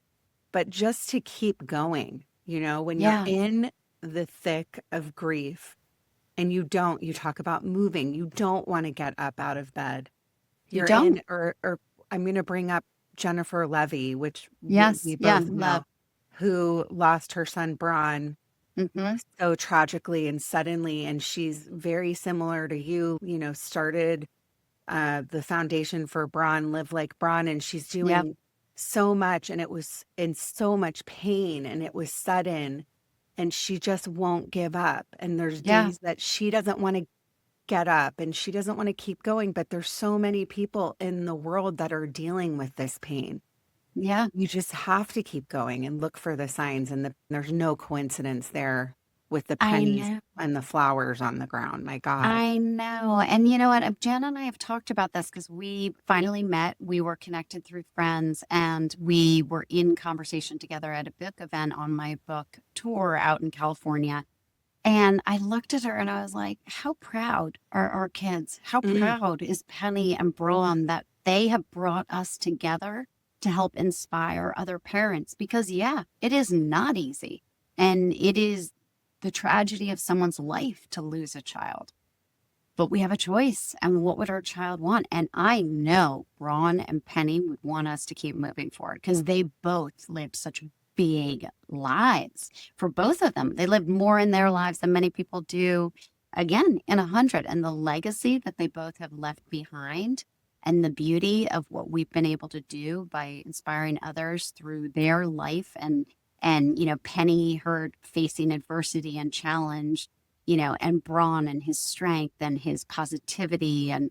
but just to keep going, when you're Yeah. in the thick of grief and you talk about moving, you don't want to get up out of bed. You You're don't. in, or I'm going to bring up Jennifer Levy, which Yes. we Yeah. both Love. know, who lost her son, Braun, Hmm. so tragically and suddenly. And she's very similar to you, started the foundation for Braun, Live Like Braun, and she's Yep. doing so much. And it was in so much pain and it was sudden. And she just won't give up. And there's Yeah. days that she doesn't want to get up and she doesn't want to keep going. But there's so many people in the world that are dealing with this pain. Yeah. You just have to keep going and look for the signs, and there's no coincidence there with the I pennies know. and the flowers on the ground. My God. I know. And you know what? Jen and I have talked about this because we finally met. We were connected through friends and we were in conversation together at a book event on my book tour out in California. And I looked at her and I was like, how proud are our kids? How Mm, proud is Penny and Braun that they have brought us together to help inspire other parents? Because, yeah, it is not easy. And it is the tragedy of someone's life to lose a child. But we have a choice. And what would our child want? And I know Braun and Penny would want us to keep moving forward because they both lived such big lives for both of them. They lived more in their lives than many people do, again, in 100. And the legacy that they both have left behind and the beauty of what we've been able to do by inspiring others through their life and Penny, her facing adversity and challenge, and Braun and his strength and his positivity. And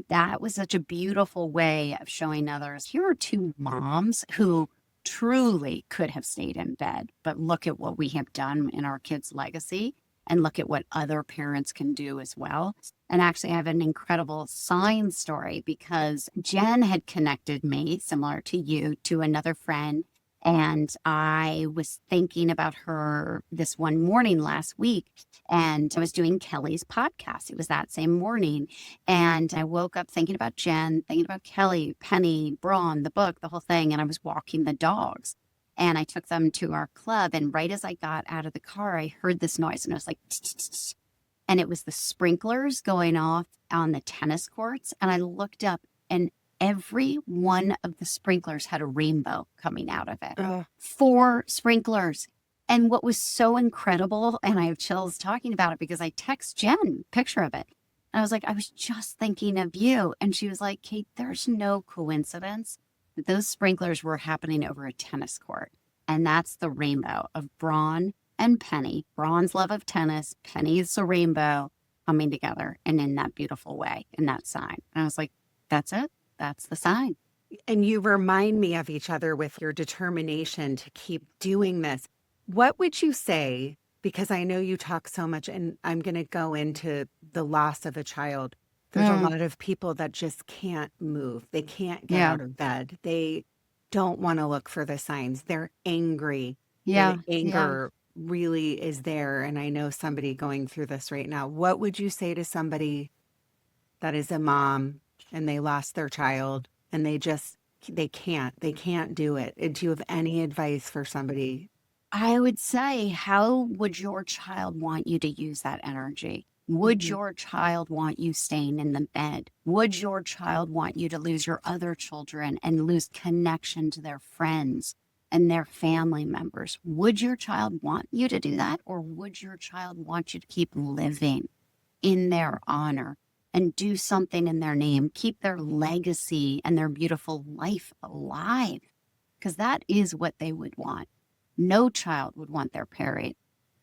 that was such a beautiful way of showing others. Here are two moms who truly could have stayed in bed, but look at what we have done in our kids' legacy and look at what other parents can do as well. And actually, I have an incredible sign story because Jen had connected me, similar to you, to another friend. And I was thinking about her this one morning last week, and I was doing Kelly's podcast. It was that same morning. And I woke up thinking about Jen, thinking about Kelly, Penny, Braun, the book, the whole thing. And I was walking the dogs. And I took them to our club. And right as I got out of the car, I heard this noise and I was like, "Tss, tss, tss." And it was the sprinklers going off on the tennis courts. And I looked up and every one of the sprinklers had a rainbow coming out of it. ugh, 4 sprinklers. And what was so incredible, and I have chills talking about it because I text Jen a picture of it. And I was like, I was just thinking of you. And she was like, Kate, there's no coincidence that those sprinklers were happening over a tennis court. And that's the rainbow of Braun and Penny. Braun's love of tennis, Penny's a rainbow coming together and in that beautiful way, in that sign. And I was like, that's it. That's the sign. and you remind me of each other with your determination to keep doing this. What would you say? Because I know you talk so much, and I'm going to go into the loss of a child. There's a Mm, lot of people that just can't move. They can't get yeah. out of bed. They don't want to look for the signs. They're angry. The Yeah. Yeah. anger really is there. And I know somebody going through this right now. What would you say to somebody that is a mom and they lost their child and they can't do it? Do you have any advice for somebody? I would say, how would your child want you to use that energy? Would Mhm. your child want you staying in the bed? Would your child want you to lose your other children and lose connection to their friends? and their family members. Would your child want you to do that? Or would your child want you to keep living in their honor and do something in their name, keep their legacy and their beautiful life alive? Because that is what they would want. No child would want their parent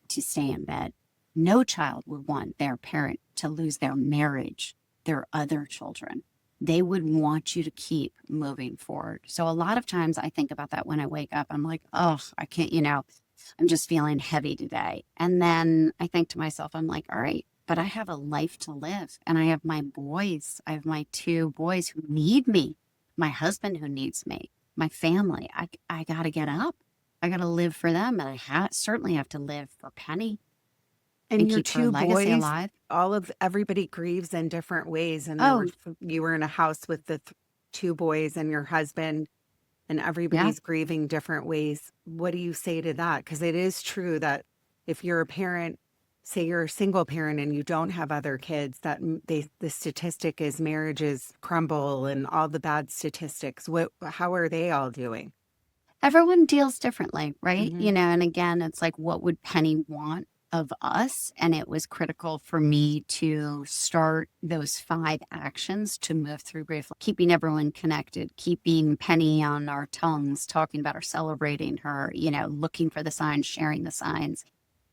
to stay in bed. No child would want their parent to lose their marriage, their other children. They would want you to keep moving forward. So a lot of times I think about that when I wake up. I'm like, oh, I can't, I'm just feeling heavy today. And then I think to myself, I'm like, all right, but I have a life to live. And I have my boys. I have my 2 boys who need me, my husband who needs me, my family. I got to get up. I got to live for them. And I certainly have to live for Penny And your keep her 2 legacy boys, alive. everybody grieves in different ways. And Oh, you were in a house with the 2 boys and your husband, and yeah. everybody's grieving different ways. What do you say to that? Because it is true that if you're a parent, say you're a single parent and you don't have other kids, that the statistic is marriages crumble and all the bad statistics. How are they all doing? Everyone deals differently, right? Hmm. And again, it's like, what would Penny want of us? And it was critical for me to start those 5 actions to move through grief, keeping everyone connected, keeping Penny on our tongues, talking about her, celebrating her, looking for the signs, sharing the signs,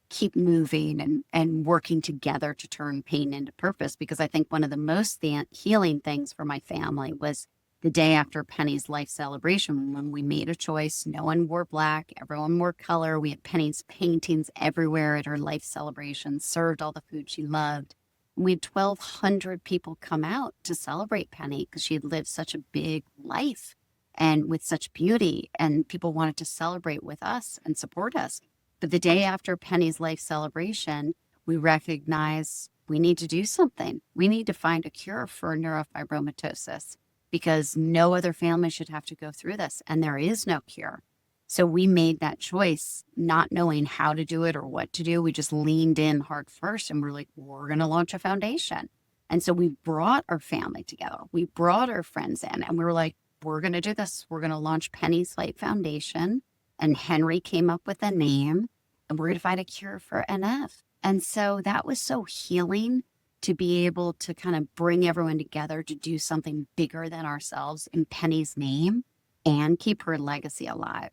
keep moving and working together to turn pain into purpose. Because I think one of the most healing things for my family was the day after Penny's life celebration, when we made a choice. No one wore black, everyone wore color. We had Penny's paintings everywhere at her life celebration, served all the food she loved. We had 1,200 people come out to celebrate Penny because she had lived such a big life and with such beauty, and people wanted to celebrate with us and support us. But the day after Penny's life celebration, we recognized we need to do something. We need to find a cure for neurofibromatosis, because no other family should have to go through this, and there is no cure. So we made that choice, not knowing how to do it or what to do. We just leaned in hard first, and we're like, we're going to launch a foundation. And so we brought our family together. We brought our friends in, and we were like, we're going to do this. We're going to launch Penny's Light Foundation. And Henry came up with a name, and we're going to find a cure for NF. And so that was so healing, to be able to kind of bring everyone together to do something bigger than ourselves in Penny's name and keep her legacy alive.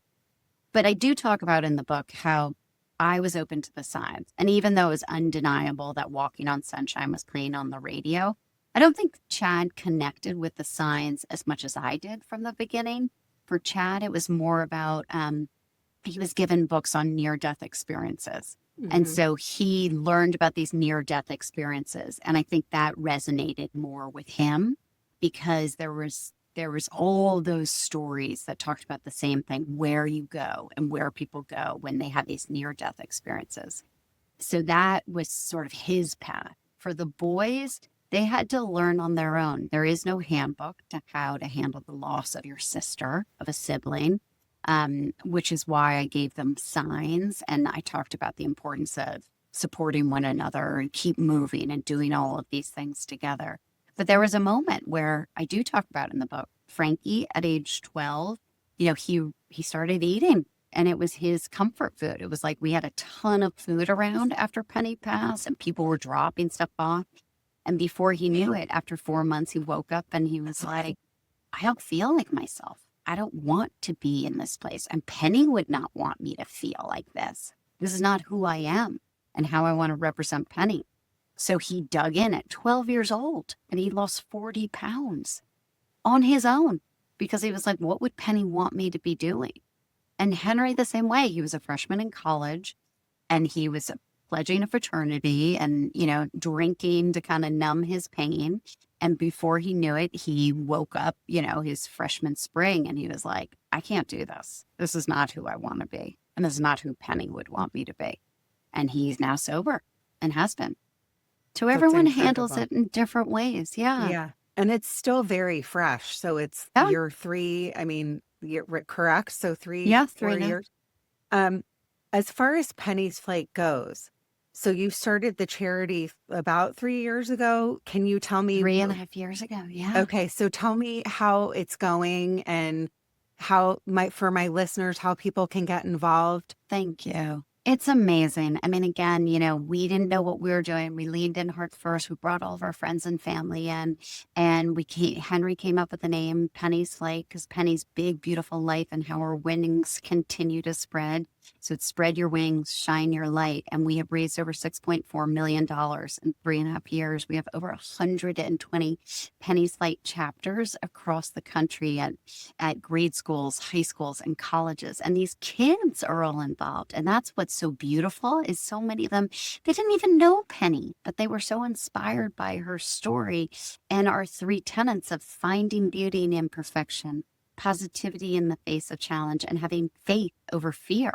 But I do talk about in the book how I was open to the signs. And even though it was undeniable that Walking on Sunshine was playing on the radio, I don't think Chad connected with the signs as much as I did from the beginning. For Chad, it was more about, he was given books on near-death experiences. And so he learned about these near-death experiences. And I think that resonated more with him, because there was all those stories that talked about the same thing, where you go and where people go when they have these near-death experiences. So that was sort of his path. For the boys, they had to learn on their own. There is no handbook to how to handle the loss of your sister, of a sibling. Which is why I gave them signs, and I talked about the importance of supporting one another and keep moving and doing all of these things together. But there was a moment where I do talk about in the book, Frankie at age 12, he started eating, and it was his comfort food. It was like we had a ton of food around after Penny passed, and people were dropping stuff off. And before he knew it, after 4 months, he woke up and he was like, I don't feel like myself. I don't want to be in this place. And Penny would not want me to feel like this. This is not who I am and how I want to represent Penny. So he dug in at 12 years old, and he lost 40 pounds on his own, because he was like, what would Penny want me to be doing? And Henry, the same way. He was a freshman in college, and he was pledging a fraternity and, drinking to kind of numb his pain. And before he knew it, he woke up, his freshman spring, and he was like, I can't do this. This is not who I want to be. And this is not who Penny would want me to be. And he's now sober and has been. So That's everyone handles incredible. it in different ways. Yeah. Yeah. And it's still very fresh. So it's Yeah. year 3. I mean, you're correct. So 3, Yeah. 4 3 years. As far as Penny's Flight goes, so you started the charity about 3 years ago. Can you tell me? 3.5 years ago. Yeah. Okay, so tell me how it's going, and for my listeners, how people can get involved? Thank you. It's amazing. I mean, again, we didn't know what we were doing. We leaned in heart first. We brought all of our friends and family in, and Henry came up with the name Pennies Flight because Penny's big, beautiful life and how her wings continue to spread. So it's spread your wings, shine your light. And we have raised over $6.4 million in 3.5 years. We have over 120 Pennies Flight chapters across the country at grade schools, high schools, and colleges. And these kids are all involved. And that's what's so beautiful is so many of them, they didn't even know Penny, but they were so inspired by her story and our 3 tenets of finding beauty in imperfection, positivity in the face of challenge, and having faith over fear.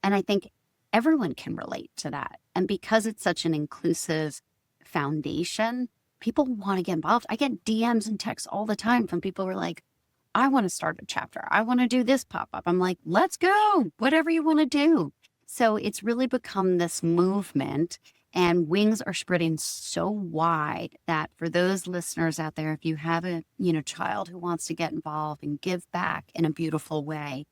And I think everyone can relate to that. And because it's such an inclusive foundation, people want to get involved. I get DMs and texts all the time from people who are like, I want to start a chapter. I want to do this pop-up. I'm like, let's go, whatever you want to do. So it's really become this movement, and wings are spreading so wide that for those listeners out there, if you have a child who wants to get involved and give back in a beautiful way,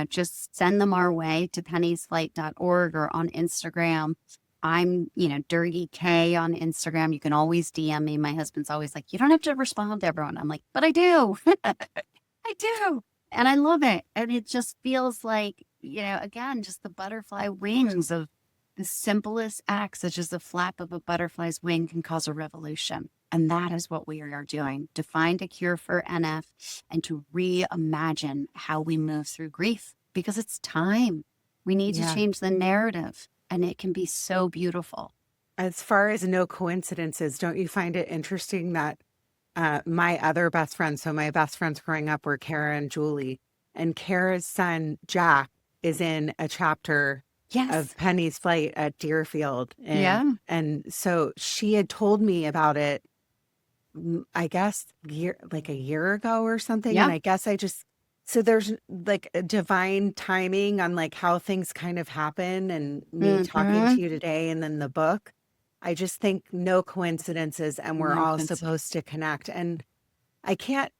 just send them our way to penniesflight.org or on Instagram. I'm, Doerge K on Instagram. You can always DM me. My husband's always like, you don't have to respond to everyone. I'm like, but I do. I do. And I love it. And it just feels like, again, just the butterfly wings of the simplest acts, such as the flap of a butterfly's wing, can cause a revolution. And that is what we are doing, to find a cure for NF and to reimagine how we move through grief, because it's time. We need to change the narrative, and it can be so beautiful. As far as no coincidences, don't you find it interesting that my other best friends, so my best friends growing up were Kara and Julie, and Kara's son, Jack, is in a chapter of Penny's Flight at Deerfield. And so she had told me about it, I guess, a year ago or something. Yeah. And I guess so there's like a divine timing on like how things kind of happen, and me talking to you today and then the book. I just think no coincidences, and we're all supposed to connect. And I can't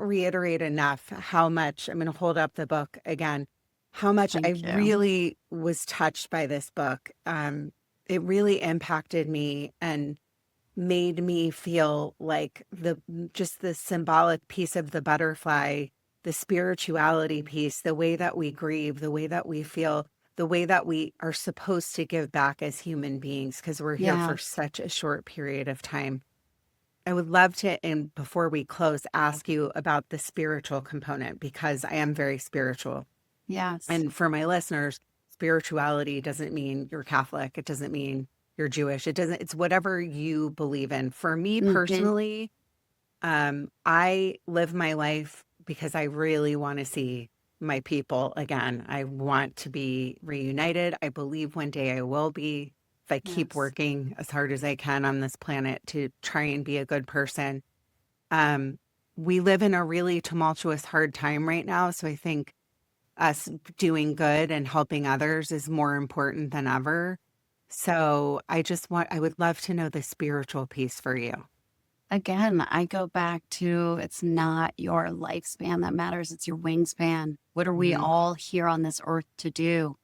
reiterate enough how much, I'm going to hold up the book again, how much I really was touched by this book. It really impacted me and made me feel like just the symbolic piece of the butterfly, the spirituality piece, the way that we grieve, the way that we feel, the way that we are supposed to give back as human beings, because we're here for such a short period of time. I would love to, and before we close, ask you about the spiritual component, because I am very spiritual. Yes. And for my listeners, spirituality doesn't mean you're Catholic. It doesn't mean you're Jewish. It's whatever you believe in. For me personally, I live my life because I really want to see my people again. I want to be reunited. I believe one day I will be, if I keep working as hard as I can on this planet to try and be a good person. We live in a really tumultuous, hard time right now. So I think us doing good and helping others is more important than ever. So I would love to know the spiritual piece for you. Again, I go back to, it's not your lifespan that matters. It's your wingspan. What are we all here on this earth to do?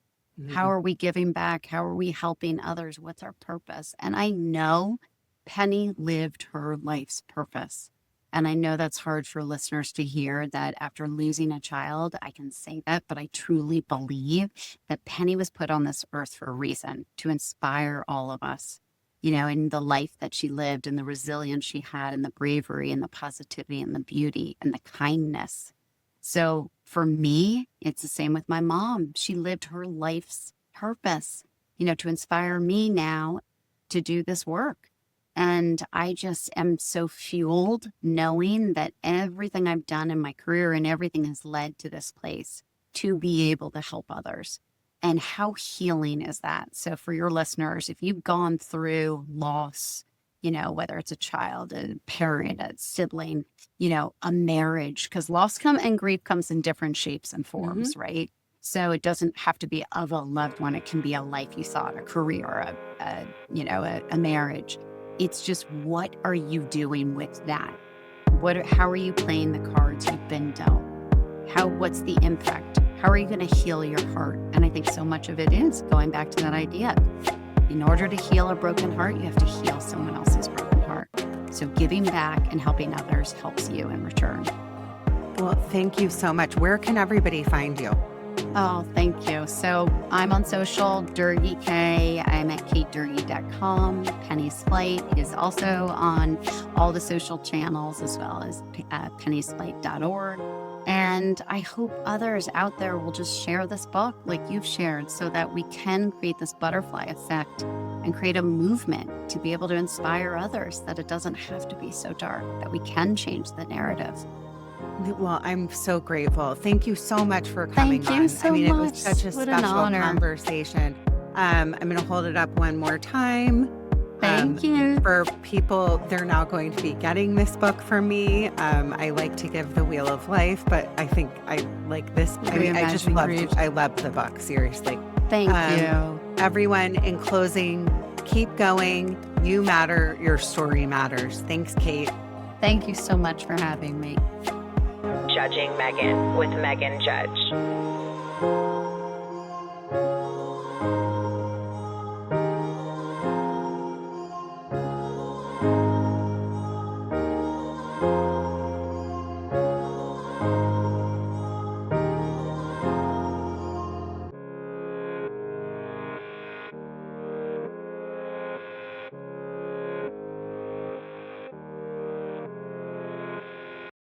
How are we giving back? How are we helping others? What's our purpose? And I know Penny lived her life's purpose. And I know that's hard for listeners to hear, that after losing a child, I can say that, but I truly believe that Penny was put on this earth for a reason, to inspire all of us, in the life that she lived and the resilience she had and the bravery and the positivity and the beauty and the kindness. So for me, it's the same with my mom. She lived her life's purpose, to inspire me now to do this work. And I just am so fueled knowing that everything I've done in my career and everything has led to this place to be able to help others. And how healing is that? So for your listeners, if you've gone through loss, whether it's a child, a parent, a sibling, a marriage, because loss and grief comes in different shapes and forms, right? So it doesn't have to be of a loved one. It can be a life you thought, a career, a marriage. It's just, what are you doing with that? How are you playing the cards you've been dealt? What's the impact? How are you going to heal your heart? And I think so much of it is going back to that idea. In order to heal a broken heart, you have to heal someone else's broken heart. So giving back and helping others helps you in return. Well, thank you so much. Where can everybody find you? Oh, thank you. So I'm on social, Doerge K. I'm at katedoerge.com. Pennies Flight is also on all the social channels, as well as penniesflight.org. And I hope others out there will just share this book like you've shared, so that we can create this butterfly effect and create a movement to be able to inspire others, that it doesn't have to be so dark, that we can change the narrative. Well, I'm so grateful. Thank you so much for coming on. Thank you so I mean, much. It was such a What an special honor. conversation. I'm going to hold it up one more time. Thank you. For people, they're now going to be getting this book from me. I like to give The Wheel of Life, but I think I like this. I mean, I just Reimagining loved Grief. I loved the book, seriously. Thank you. Everyone, in closing, keep going. You matter. Your story matters. Thanks, Kate. Thank you so much for having me. Judging Meghan with Meghan Judge.